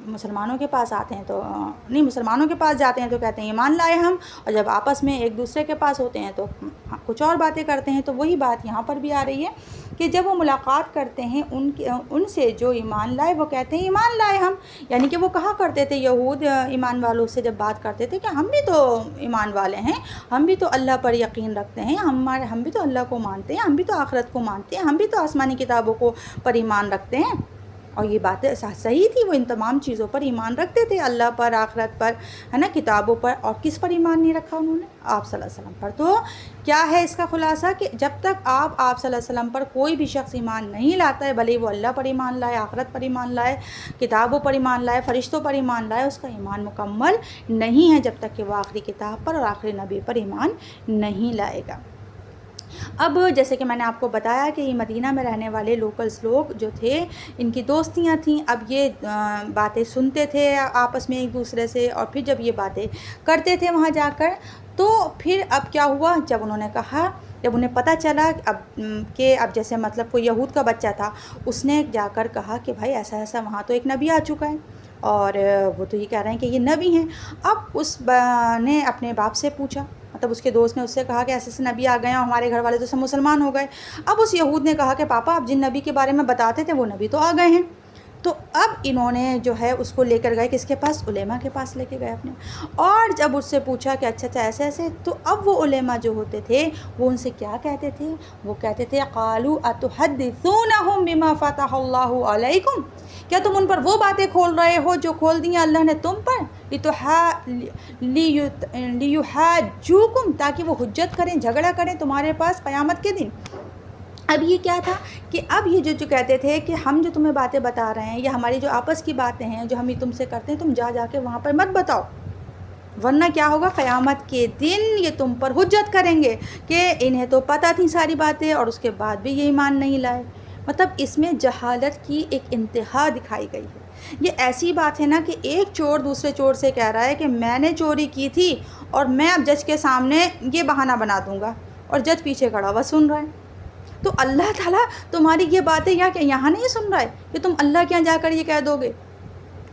مسلمانوں کے پاس آتے ہیں تو نہیں، مسلمانوں کے پاس جاتے ہیں تو کہتے ہیں ایمان لائے ہم، اور جب آپس میں ایک دوسرے کے پاس ہوتے ہیں تو کچھ اور باتیں کرتے ہیں. تو وہی بات یہاں پر بھی آ رہی ہے کہ جب وہ ملاقات کرتے ہیں ان سے جو ایمان لائے، وہ کہتے ہیں ایمان لائے ہم. یعنی کہ وہ کہا کرتے تھے یہود ایمان والوں سے جب بات کرتے تھے کہ ہم بھی تو ایمان والے ہیں، ہم بھی تو اللہ پر یقین رکھتے ہیں، ہم بھی تو اللہ کو مانتے ہیں، ہم بھی تو آخرت کو مانتے ہیں، ہم بھی تو آسمانی کتابوں کو پر ایمان رکھتے ہیں. اور یہ باتیں صحیح تھی، وہ ان تمام چیزوں پر ایمان رکھتے تھے، اللہ پر، آخرت پر، ہے نا، کتابوں پر. اور کس پر ایمان نہیں رکھا انہوں نے؟ آپ صلی اللہ علیہ وسلم پر. تو کیا ہے اس کا خلاصہ کہ جب تک آپ صلی اللہ علیہ وسلم پر کوئی بھی شخص ایمان نہیں لاتا ہے، بھلے وہ اللہ پر ایمان لائے، آخرت پر ایمان لائے، کتابوں پر ایمان لائے، فرشتوں پر ایمان لائے، اس کا ایمان مکمل نہیں ہے جب تک کہ وہ آخری کتاب پر اور آخری نبی پر ایمان نہیں لائے گا. اب جیسے کہ میں نے آپ کو بتایا کہ یہ مدینہ میں رہنے والے لوکلز لوگ جو تھے، ان کی دوستیاں تھیں. اب یہ باتیں سنتے تھے آپس میں ایک دوسرے سے، اور پھر جب یہ باتیں کرتے تھے وہاں جا کر، تو پھر اب کیا ہوا، جب انہوں نے کہا، جب انہیں پتہ چلا اب جیسے مطلب کوئی یہود کا بچہ تھا، اس نے جا کر کہا کہ بھائی ایسا ایسا وہاں تو ایک نبی آ چکا ہے، اور وہ تو یہ کہہ رہے ہیں کہ یہ نبی ہیں. اب اس نے اپنے باپ سے پوچھا، مطلب اس کے دوست نے اس سے کہا کہ ایسے ایسے نبی آ گئے ہیں، ہمارے گھر والے تو سب مسلمان ہو گئے. اب اس یہود نے کہا کہ پاپا آپ جن نبی کے بارے میں بتاتے تھے وہ نبی تو آ گئے ہیں. تو اب انہوں نے جو ہے اس کو لے کر گئے کس کے پاس؟ علماء کے پاس لے کے گئے اپنے. اور جب اس سے پوچھا کہ اچھا ایسے ایسے، تو اب وہ علماء جو ہوتے تھے وہ ان سے کیا کہتے تھے؟ وہ کہتے تھے قالوا اتحدثونہم بما فتح اللہ علیکم، کیا تم ان پر وہ باتیں کھول رہے ہو جو کھول دی ہیں اللہ نے تم پر؟ لیحاجوکم، تاکہ وہ حجت کریں، جھگڑا کریں تمہارے پاس قیامت کے دن. اب یہ کیا تھا کہ اب یہ جو کہتے تھے کہ ہم جو تمہیں باتیں بتا رہے ہیں، یا ہماری جو آپس کی باتیں ہیں جو ہم یہ تم سے کرتے ہیں، تم جا کے وہاں پر مت بتاؤ، ورنہ کیا ہوگا، قیامت کے دن یہ تم پر حجت کریں گے کہ انہیں تو پتہ تھی ساری باتیں اور اس کے بعد بھی یہ ایمان نہیں لائے. مطلب اس میں جہالت کی ایک انتہا دکھائی گئی ہے. یہ ایسی بات ہے نا کہ ایک چور دوسرے چور سے کہہ رہا ہے کہ میں نے چوری کی تھی اور میں اب جج کے سامنے یہ بہانہ بنا دوں گا، اور جج پیچھے کھڑا ہوا سن رہا ہے. تو اللہ تعالیٰ تمہاری یہ باتیں یہاں نہیں سن رہا ہے کہ تم اللہ کے یہاں جا کر یہ کہہ دو گے.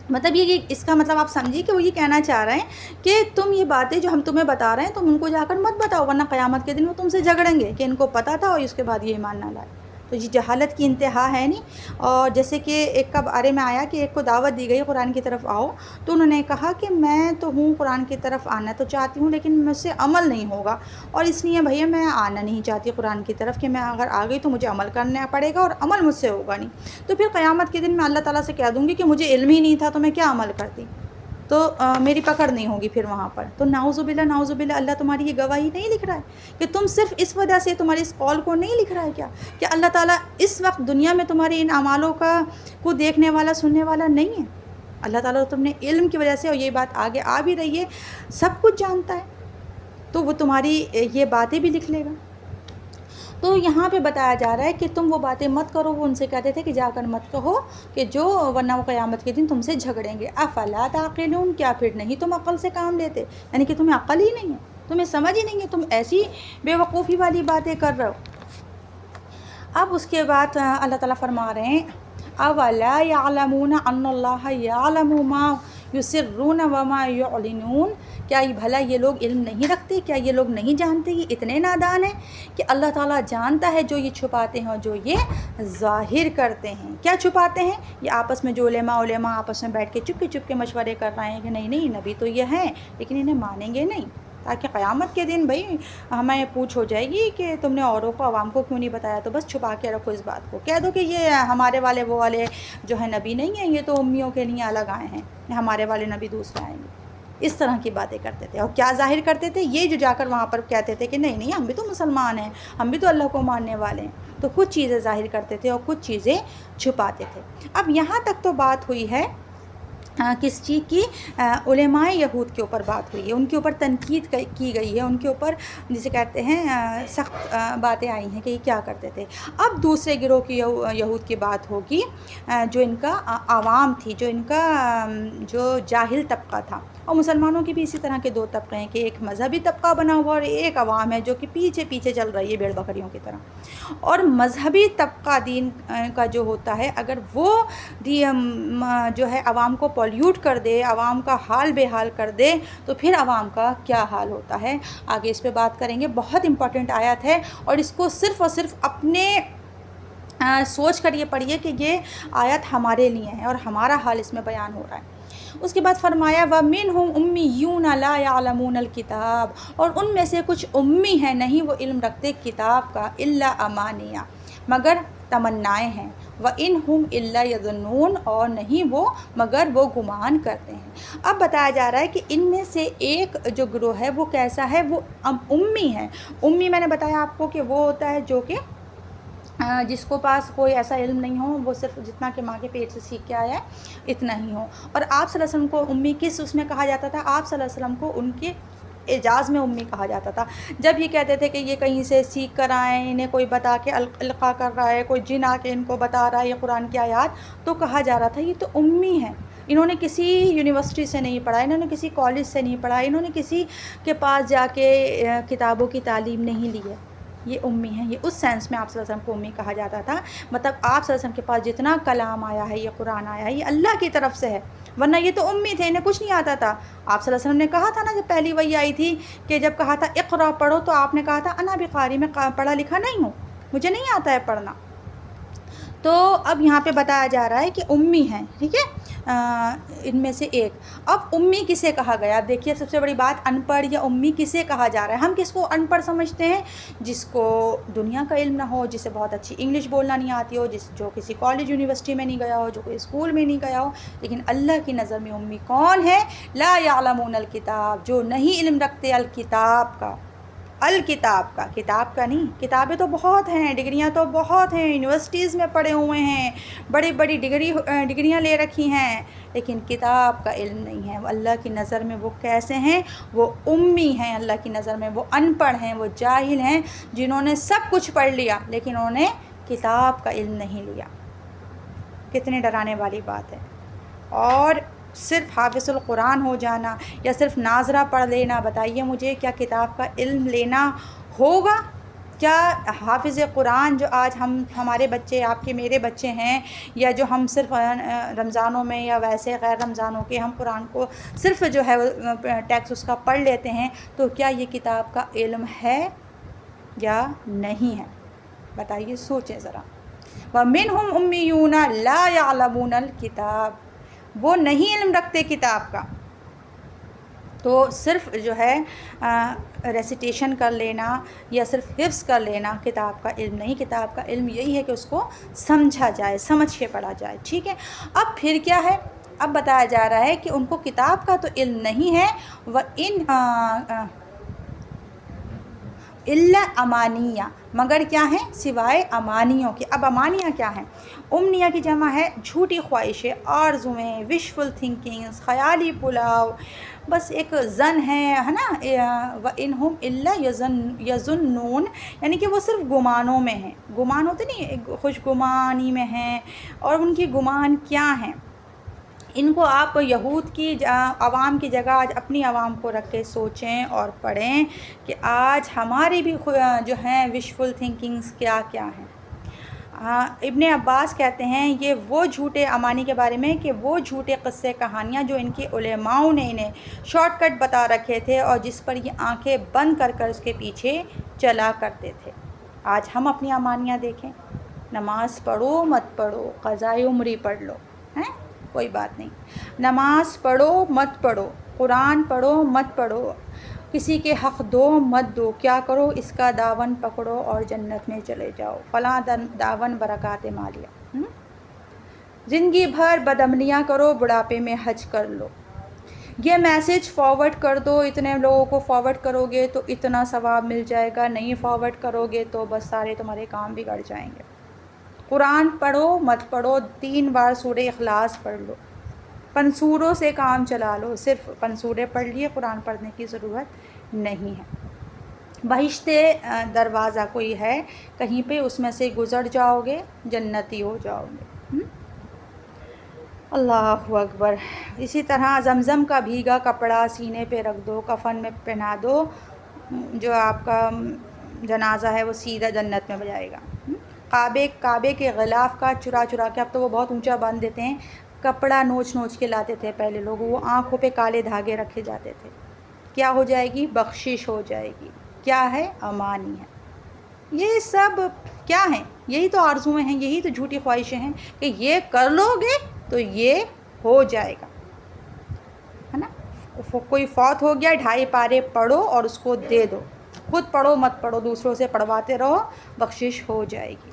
مطلب یہ اس کا مطلب آپ سمجھیے کہ وہ یہ کہنا چاہ رہے ہیں کہ تم یہ باتیں جو ہم تمہیں بتا رہے ہیں تم ان کو جا کر مت بتاؤ، ورنہ قیامت کے دن وہ تم سے جھگڑیں گے کہ ان کو پتہ تھا اور اس کے بعد یہ ایمان نہ لائے. تو یہ جہالت کی انتہا ہے نہیں. اور جیسے کہ ایک کا بارے میں آیا کہ ایک کو دعوت دی گئی قرآن کی طرف آؤ، تو انہوں نے کہا کہ میں تو ہوں قرآن کی طرف آنا تو چاہتی ہوں، لیکن مجھ سے عمل نہیں ہوگا، اور اس لیے بھیا میں آنا نہیں چاہتی قرآن کی طرف، کہ میں اگر آ گئی تو مجھے عمل کرنا پڑے گا اور عمل مجھ سے ہوگا نہیں. تو پھر قیامت کے دن میں اللہ تعالیٰ سے کہہ دوں گی کہ مجھے علم ہی نہیں تھا تو میں کیا عمل کرتی. تو میری پکڑ نہیں ہوگی پھر وہاں پر. تو نعوذ باللہ اللہ تمہاری یہ گواہی نہیں لکھ رہا ہے کہ تم صرف اس وجہ سے تمہاری اس قول کو نہیں لکھ رہا ہے کیا کہ اللہ تعالیٰ اس وقت دنیا میں تمہارے ان اعمالوں کو دیکھنے والا سننے والا نہیں ہے. اللہ تعالیٰ تم نے علم کی وجہ سے، اور یہ بات آگے آ بھی رہی ہے، سب کچھ جانتا ہے، تو وہ تمہاری یہ باتیں بھی لکھ لے گا. تو یہاں پہ بتایا جا رہا ہے کہ تم وہ باتیں مت کرو. وہ ان سے کہتے تھے کہ جا کر مت کہو کہ جو ورنہ وہ قیامت کے دن تم سے جھگڑیں گے. افلا تعقلون، کیا پھر نہیں تم عقل سے کام لیتے؟ یعنی کہ تمہیں عقل ہی نہیں ہے، تمہیں سمجھ ہی نہیں ہے، تم ایسی بے وقوفی والی باتیں کر رہے ہو. اب اس کے بعد اللہ تعالیٰ فرما رہے ہیں اولا یعلمون ان اللہ یعلم ما یسرون وما یعلنون. کیا بھلا یہ لوگ علم نہیں رکھتے؟ کیا یہ لوگ نہیں جانتے؟ یہ اتنے نادان ہیں کہ اللہ تعالیٰ جانتا ہے جو یہ چھپاتے ہیں اور جو یہ ظاہر کرتے ہیں. کیا چھپاتے ہیں؟ یہ آپس میں جو علماء آپس میں بیٹھ کے چپ کے مشورے کر رہے ہیں کہ نہیں نبی تو یہ ہیں لیکن انہیں مانیں گے نہیں، تاکہ قیامت کے دن بھائی ہمیں پوچھ ہو جائے گی کہ تم نے اوروں کو عوام کو کیوں نہیں بتایا. تو بس چھپا کے رکھو اس بات کو، کہہ دو کہ یہ ہمارے والے وہ والے جو ہیں نبی نہیں ہیں، یہ تو امیوں کے لیے الگ آئے ہیں، ہمارے والے نبی دوسرے آئیں گے. اس طرح کی باتیں کرتے تھے. اور کیا ظاہر کرتے تھے؟ یہ جو جا کر وہاں پر کہتے تھے کہ نہیں ہم بھی تو مسلمان ہیں، ہم بھی تو اللہ کو ماننے والے ہیں. تو کچھ چیزیں ظاہر کرتے تھے اور کچھ چیزیں چھپاتے تھے. اب یہاں تک تو بات ہوئی ہے کس چیز کی؟ علماء یہود کے اوپر بات ہوئی ہے، ان کے اوپر تنقید کی گئی ہے، ان کے اوپر جسے کہتے ہیں سخت باتیں آئی ہیں کہ یہ کیا کرتے تھے. اب دوسرے گروہ کی یہود کی بات ہوگی جو ان کا عوام تھی، جو ان کا جو جاہل طبقہ تھا. اور مسلمانوں کی بھی اسی طرح کے دو طبقے ہیں کہ ایک مذہبی طبقہ بنا ہوا اور ایک عوام ہے جو کہ پیچھے چل رہی ہے بھیڑ بکریوں کی طرح. اور مذہبی طبقہ دین کا جو ہوتا ہے، اگر وہ جو ہے عوام کو پولیوٹ کر دے، عوام کا حال بے حال کر دے، تو پھر عوام کا کیا حال ہوتا ہے. آگے اس پہ بات کریں گے. بہت امپورٹنٹ آیت ہے اور اس کو صرف اور صرف اپنے سوچ کر یہ پڑھیے کہ یہ آیت ہمارے لیے ہے اور ہمارا حال اس میں بیان ہو رہا ہے. اس کے بعد فرمایا وَمِنْهُمْ أُمِّيُّونَ لَا يَعْلَمُونَ الْكِتَابَ، اور ان میں سے کچھ امی ہیں، نہیں وہ علم رکھتے کتاب کا، إِلَّا أَمَانِيَّ، مگر تمنائیں ہیں، وَإِنْهُمْ إِلَّا يَظُنُّونَ، اور نہیں وہ مگر وہ گمان کرتے ہیں. اب بتایا جا رہا ہے کہ ان میں سے ایک جو گروہ ہے وہ کیسا ہے؟ وہ امی ہے. امی میں نے بتایا آپ کو کہ وہ ہوتا ہے جو کہ جس کو پاس کوئی ایسا علم نہیں ہو، وہ صرف جتنا کہ ماں کے پیٹ سے سیکھ کے آیا ہے اتنا ہی ہو. اور آپ صلی اللہ علیہ وسلم کو امی کس اس میں کہا جاتا تھا؟ آپ صلی اللہ علیہ وسلم کو ان کے اعجاز میں امی کہا جاتا تھا. جب یہ کہتے تھے کہ یہ کہیں سے سیکھ کر آئیں، انہیں کوئی بتا کے القاء کر رہا ہے، کوئی جن آ کے ان کو بتا رہا ہے یہ قرآن کی آیات، تو کہا جا رہا تھا یہ تو امی ہیں، انہوں نے کسی یونیورسٹی سے نہیں پڑھا، انہوں نے کسی کالج سے نہیں پڑھا، انہوں نے کسی کے پاس جا کے کتابوں کی تعلیم نہیں لی ہے، یہ امی ہیں. یہ اس سینس میں آپ صلی اللہ علیہ وسلم کو امی کہا جاتا تھا. مطلب آپ صلی اللہ علیہ وسلم کے پاس جتنا کلام آیا ہے، یہ قرآن آیا ہے، یہ اللہ کی طرف سے ہے، ورنہ یہ تو امی تھے، انہیں کچھ نہیں آتا تھا. آپ صلی اللہ علیہ وسلم نے کہا تھا نا جب پہلی وحی آئی تھی کہ جب کہا تھا اقرا پڑھو، تو آپ نے کہا تھا انا بقاری، میں پڑھا لکھا نہیں ہوں، مجھے نہیں آتا ہے پڑھنا. تو اب یہاں پہ بتایا جا رہا ہے کہ امی ہیں، ٹھیک ہے، ان میں سے ایک. اب امی کسے کہا گیا؟ اب دیکھیے سب سے بڑی بات، ان پڑھ یا امی کسے کہا جا رہا ہے؟ ہم کس کو ان پڑھ سمجھتے ہیں؟ جس کو دنیا کا علم نہ ہو، جسے بہت اچھی انگلش بولنا نہیں آتی ہو، جو کسی کالج یونیورسٹی میں نہیں گیا ہو، جو کوئی اسکول میں نہیں گیا ہو. لیکن اللہ کی نظر میں امی کون ہے؟ لا یعلمون الکتاب، جو نہیں علم رکھتے الکتاب کا، کتاب کا نہیں. کتابیں تو بہت ہیں، ڈگریاں تو بہت ہیں، یونیورسٹیز میں پڑھے ہوئے ہیں، بڑی بڑی ڈگریاں لے رکھی ہیں، لیکن کتاب کا علم نہیں ہے. اللہ کی نظر میں وہ کیسے ہیں؟ وہ امی ہیں. اللہ کی نظر میں وہ ان پڑھ ہیں، وہ جاہل ہیں، جنہوں نے سب کچھ پڑھ لیا لیکن انہوں نے کتاب کا علم نہیں لیا. کتنے ڈرانے والی بات ہے. اور صرف حافظ القرآن ہو جانا یا صرف ناظرہ پڑھ لینا، بتائیے مجھے کیا کتاب کا علم لینا ہوگا؟ کیا حافظ قرآن جو آج ہمارے بچے، آپ کے میرے بچے ہیں، یا جو ہم صرف رمضانوں میں یا ویسے غیر رمضانوں کے ہم قرآن کو صرف جو ہے ٹیکسٹ اس کا پڑھ لیتے ہیں، تو کیا یہ کتاب کا علم ہے یا نہیں ہے؟ بتائیے، سوچیں ذرا. وَمِنْهُمْ أُمِّيُّونَ لَا يَعْلَمُونَ الْكِتَابَ، وہ نہیں علم رکھتے کتاب کا. تو صرف جو ہے ریسیٹیشن کر لینا یا صرف حفظ کر لینا کتاب کا علم نہیں. کتاب کا علم یہی ہے کہ اس کو سمجھا جائے، سمجھ کے پڑھا جائے. ٹھیک ہے. اب پھر کیا ہے؟ اب بتایا جا رہا ہے کہ ان کو کتاب کا تو علم نہیں ہے، وَإِنْ الا امانیہ، مگر کیا ہیں؟ سوائے امانیوں کے۔ اب امانیہ کیا ہیں؟ امنیہ کی جمع ہے جھوٹی خواہشیں، آرزویں، وشفل تھنکنگز، خیالی پلاؤ، بس ایک زن ہے نا، وَإِنْ هُمْ إِلَّا يَظُنُّونَ، یعنی کہ وہ صرف گمانوں میں ہیں۔ گمان ہوتے نہیں، خوش گمانی میں ہیں، اور ان کی گمان کیا ہیں؟ ان کو آپ یہود کی عوام کی جگہ آج اپنی عوام کو رکھ کے سوچیں اور پڑھیں کہ آج ہماری بھی جو ہیں وشفل تھنکنگز کیا کیا ہیں۔ ابن عباس کہتے ہیں یہ وہ جھوٹے امانی کے بارے میں کہ وہ جھوٹے قصے کہانیاں جو ان کے علماؤں نے انہیں شارٹ کٹ بتا رکھے تھے اور جس پر یہ آنکھیں بند کر کر اس کے پیچھے چلا کرتے تھے۔ آج ہم اپنی امانیاں دیکھیں، نماز پڑھو مت پڑھو، قضائے عمری پڑھ لو، ہیں کوئی بات نہیں، نماز پڑھو مت پڑھو، قرآن پڑھو مت پڑھو، کسی کے حق دو مت دو، کیا کرو؟ اس کا داون پکڑو اور جنت میں چلے جاؤ، فلاں داون برکات مالیہ۔ زندگی بھر بدعملیاں کرو، بڑھاپے میں حج کر لو، یہ میسج فارورڈ کر دو، اتنے لوگوں کو فارورڈ کرو گے تو اتنا ثواب مل جائے گا، نہیں فارورڈ کرو گے تو بس سارے تمہارے کام بگڑ جائیں گے۔ قرآن پڑھو مت پڑھو، 3 بار سورہ اخلاص پڑھ لو، پنسوروں سے کام چلا لو، صرف پنسورے پڑھ لیے، قرآن پڑھنے کی ضرورت نہیں ہے۔ بہشت دروازہ کوئی ہے کہیں پہ، اس میں سے گزر جاؤ گے جنتی ہو جاؤ گے۔ اللہ اکبر۔ اسی طرح زمزم کا بھیگا کپڑا سینے پہ رکھ دو، کفن میں پہنا دو، جو آپ کا جنازہ ہے وہ سیدھا جنت میں جائے گا۔ کعبے کے غلاف کا چرا کے، اب تو وہ بہت اونچا باندھ دیتے ہیں، کپڑا نوچ کے لاتے تھے پہلے لوگ، وہ آنکھوں پہ کالے دھاگے رکھے جاتے تھے، کیا ہو جائے گی؟ بخشش ہو جائے گی۔ کیا ہے؟ امانی ہے۔ یہ سب کیا ہیں؟ یہی تو آرزویں ہیں، یہی تو جھوٹی خواہشیں ہیں کہ یہ کر لو گے تو یہ ہو جائے گا، ہے نا؟ کوئی فوت ہو گیا، 2.5 پارے پڑھو اور اس کو دے دو، خود پڑھو مت پڑھو، دوسروں سے پڑھواتے رہو، بخشش ہو جائے گی۔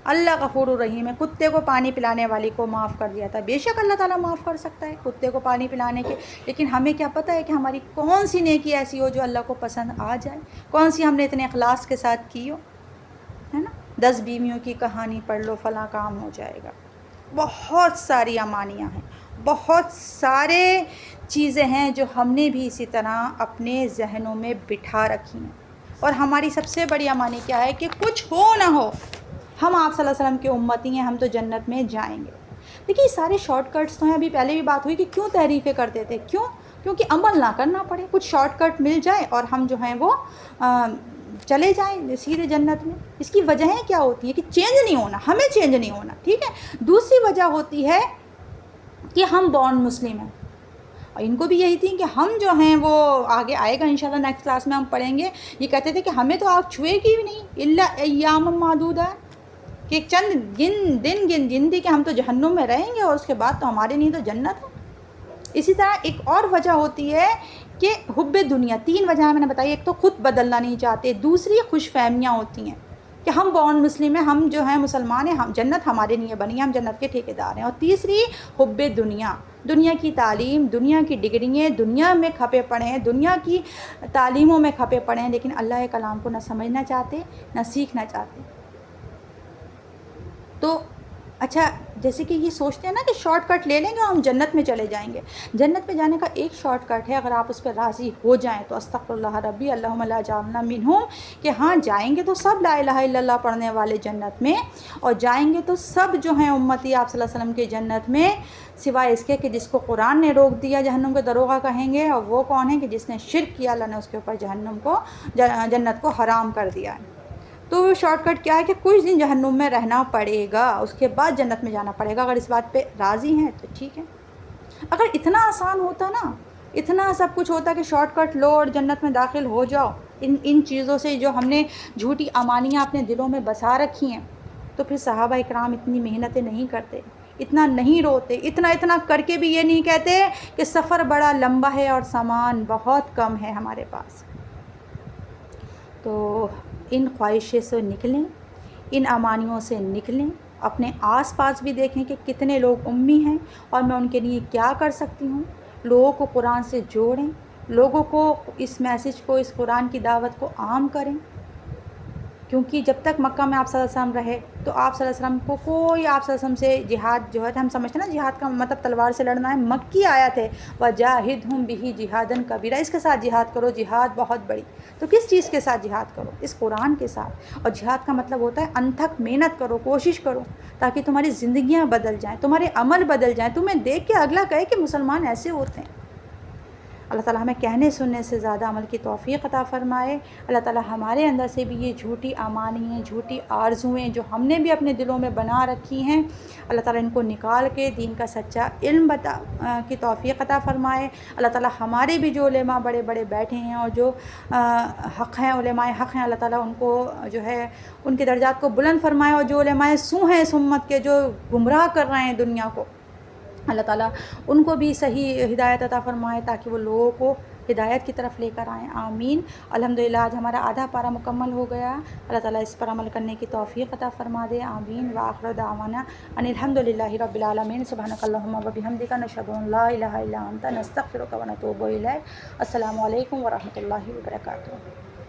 اللہ غفور الرحیم ہے، کتے کو پانی پلانے والی کو معاف کر دیا تھا، بے شک اللہ تعالیٰ معاف کر سکتا ہے کتے کو پانی پلانے کے، لیکن ہمیں کیا پتہ ہے کہ ہماری کون سی نیکی ایسی ہو جو اللہ کو پسند آ جائے، کون سی ہم نے اتنے اخلاص کے ساتھ کی ہو، ہے نا؟ 10 بیویوں کی کہانی پڑھ لو، فلاں کام ہو جائے گا۔ بہت ساری امانیاں ہیں، بہت سارے چیزیں ہیں جو ہم نے بھی اسی طرح اپنے ذہنوں میں بٹھا رکھی ہیں، اور ہماری سب سے بڑی امانی کیا ہے کہ کچھ ہو نہ ہو ہم آپ صلی اللہ علیہ وسلم کے امتی ہیں، ہم تو جنت میں جائیں گے۔ دیکھیے سارے شارٹ کٹس تو ہیں، ابھی پہلے بھی بات ہوئی کہ کیوں تحریفیں کرتے تھے، کیونکہ عمل نہ کرنا پڑے، کچھ شارٹ کٹ مل جائے اور ہم جو ہیں وہ چلے جائیں سیدھے جنت میں۔ اس کی وجہیں کیا ہوتی ہیں کہ چینج نہیں ہونا، ہمیں چینج نہیں ہونا، ٹھیک ہے۔ دوسری وجہ ہوتی ہے کہ ہم بورن مسلم ہیں، اور ان کو بھی یہی تھی کہ ہم جو ہیں وہ آگے آئے گا انشاءاللہ نیکسٹ کلاس میں ہم پڑھیں گے، یہ کہتے تھے کہ ہمیں تو آگ چھوئے گی بھی نہیں، الا ایام معدودہ، کہ چند دن گن دی کہ ہم تو جہنم میں رہیں گے اور اس کے بعد تو ہمارے لیے تو جنت ہے۔ اسی طرح ایک اور وجہ ہوتی ہے کہ حب دنیا، 3 وجہ میں نے بتائی، ایک تو خود بدلنا نہیں چاہتے، دوسری خوش فہمیاں ہوتی ہیں کہ ہم بورن مسلم ہیں، ہم جو ہیں مسلمان ہیں، ہم جنت ہمارے لیے بنی ہے، ہم جنت کے ٹھیکیدار ہیں، اور تیسری حب دنیا، دنیا کی تعلیم، دنیا کی ڈگریاں، دنیا میں کھپے پڑے ہیں، دنیا کی تعلیموں میں کھپے پڑے ہیں، لیکن اللہ کے کلام کو نہ سمجھنا چاہتے نہ سیکھنا چاہتے۔ تو اچھا، جیسے کہ یہ سوچتے ہیں نا کہ شارٹ کٹ لے لیں گے اور ہم جنت میں چلے جائیں گے، جنت میں جانے کا ایک شارٹ کٹ ہے، اگر آپ اس پہ راضی ہو جائیں تو استغفر اللہ ربی اللہم لا جعلنا منہم، کہ ہاں جائیں گے تو سب لا الہ الا اللہ پڑھنے والے جنت میں، اور جائیں گے تو سب جو ہیں امتی آپ صلی اللہ علیہ وسلم کے جنت میں، سوائے اس کے کہ جس کو قرآن نے روک دیا جہنم کے دروغہ کہیں گے، اور وہ کون ہے کہ جس نے شرک کیا، اللہ نے اس کے اوپر جنت کو حرام کر دیا ہے۔ تو وہ شارٹ کٹ کیا ہے کہ کچھ دن جہنم میں رہنا پڑے گا، اس کے بعد جنت میں جانا پڑے گا، اگر اس بات پہ راضی ہیں تو ٹھیک ہے۔ اگر اتنا آسان ہوتا نا، اتنا سب کچھ ہوتا کہ شارٹ کٹ لو اور جنت میں داخل ہو جاؤ، ان چیزوں سے جو ہم نے جھوٹی امانیاں اپنے دلوں میں بسا رکھی ہیں، تو پھر صحابہ اکرام اتنی محنتیں نہیں کرتے، اتنا نہیں روتے، اتنا کر کے بھی یہ نہیں کہتے کہ سفر بڑا لمبا ہے اور سامان بہت کم ہے ہمارے پاس۔ تو ان خواہشیں سے نکلیں، ان امانیوں سے نکلیں، اپنے آس پاس بھی دیکھیں کہ کتنے لوگ امی ہیں اور میں ان کے لیے کیا کر سکتی ہوں. لوگوں کو قرآن سے جوڑیں، لوگوں کو اس میسیج کو، اس قرآن کی دعوت کو عام کریں. کیونکہ جب تک مکہ میں آپ صلی اللہ علیہ وسلم رہے تو آپ صلی اللہ علیہ وسلم کو کوئی آپ صلی اللہ علیہ وسلم سے جہاد جو ہے ہم سمجھتے ہیں نا جہاد کا مطلب تلوار سے لڑنا ہے. مکی آیت ہے وَجَاهِدْهُمْ بِهِ جِهَادًا كَبِيرًا، اس کے ساتھ جہاد کرو، جہاد بہت بڑی. تو کس چیز کے ساتھ جہاد کرو؟ اس قرآن کے ساتھ. اور جہاد کا مطلب ہوتا ہے انتھک محنت کرو، کوشش کرو تاکہ تمہاری زندگیاں بدل جائیں، تمہارے عمل بدل جائیں، تمہیں دیکھ کے اگلا کہے کہ مسلمان ایسے ہوتے ہیں. اللہ تعالیٰ ہمیں کہنے سننے سے زیادہ عمل کی توفیق عطا فرمائے. اللہ تعالیٰ ہمارے اندر سے بھی یہ جھوٹی امانییں، جھوٹی آرزوئیں جو ہم نے بھی اپنے دلوں میں بنا رکھی ہیں، اللہ تعالیٰ ان کو نکال کے دین کا سچا علم کی توفیق عطا فرمائے. اللہ تعالیٰ ہمارے بھی جو علماء بڑے بڑے بیٹھے ہیں اور جو حق ہیں، علماء حق ہیں، اللہ تعالیٰ ان کو جو ہے ان کے درجات کو بلند فرمائے. اور جو علماء سو ہیں اس امت کے، جو گمراہ کر رہے ہیں دنیا کو، اللہ تعالیٰ ان کو بھی صحیح ہدایت عطا فرمائے تاکہ وہ لوگوں کو ہدایت کی طرف لے کر آئیں. آمین. الحمدللہ آج ہمارا آدھا پارہ مکمل ہو گیا. اللہ تعالیٰ اس پر عمل کرنے کی توفیق عطا فرما دے. آمین. وآخر دعوانا ان الحمدللہ رب العالمین. سبحانک اللہم و بحمدک، نشہد ان لا الہ الا انت، نستغفرک و نتوب الیک. السلام علیکم ورحمۃ اللہ وبرکاتہ.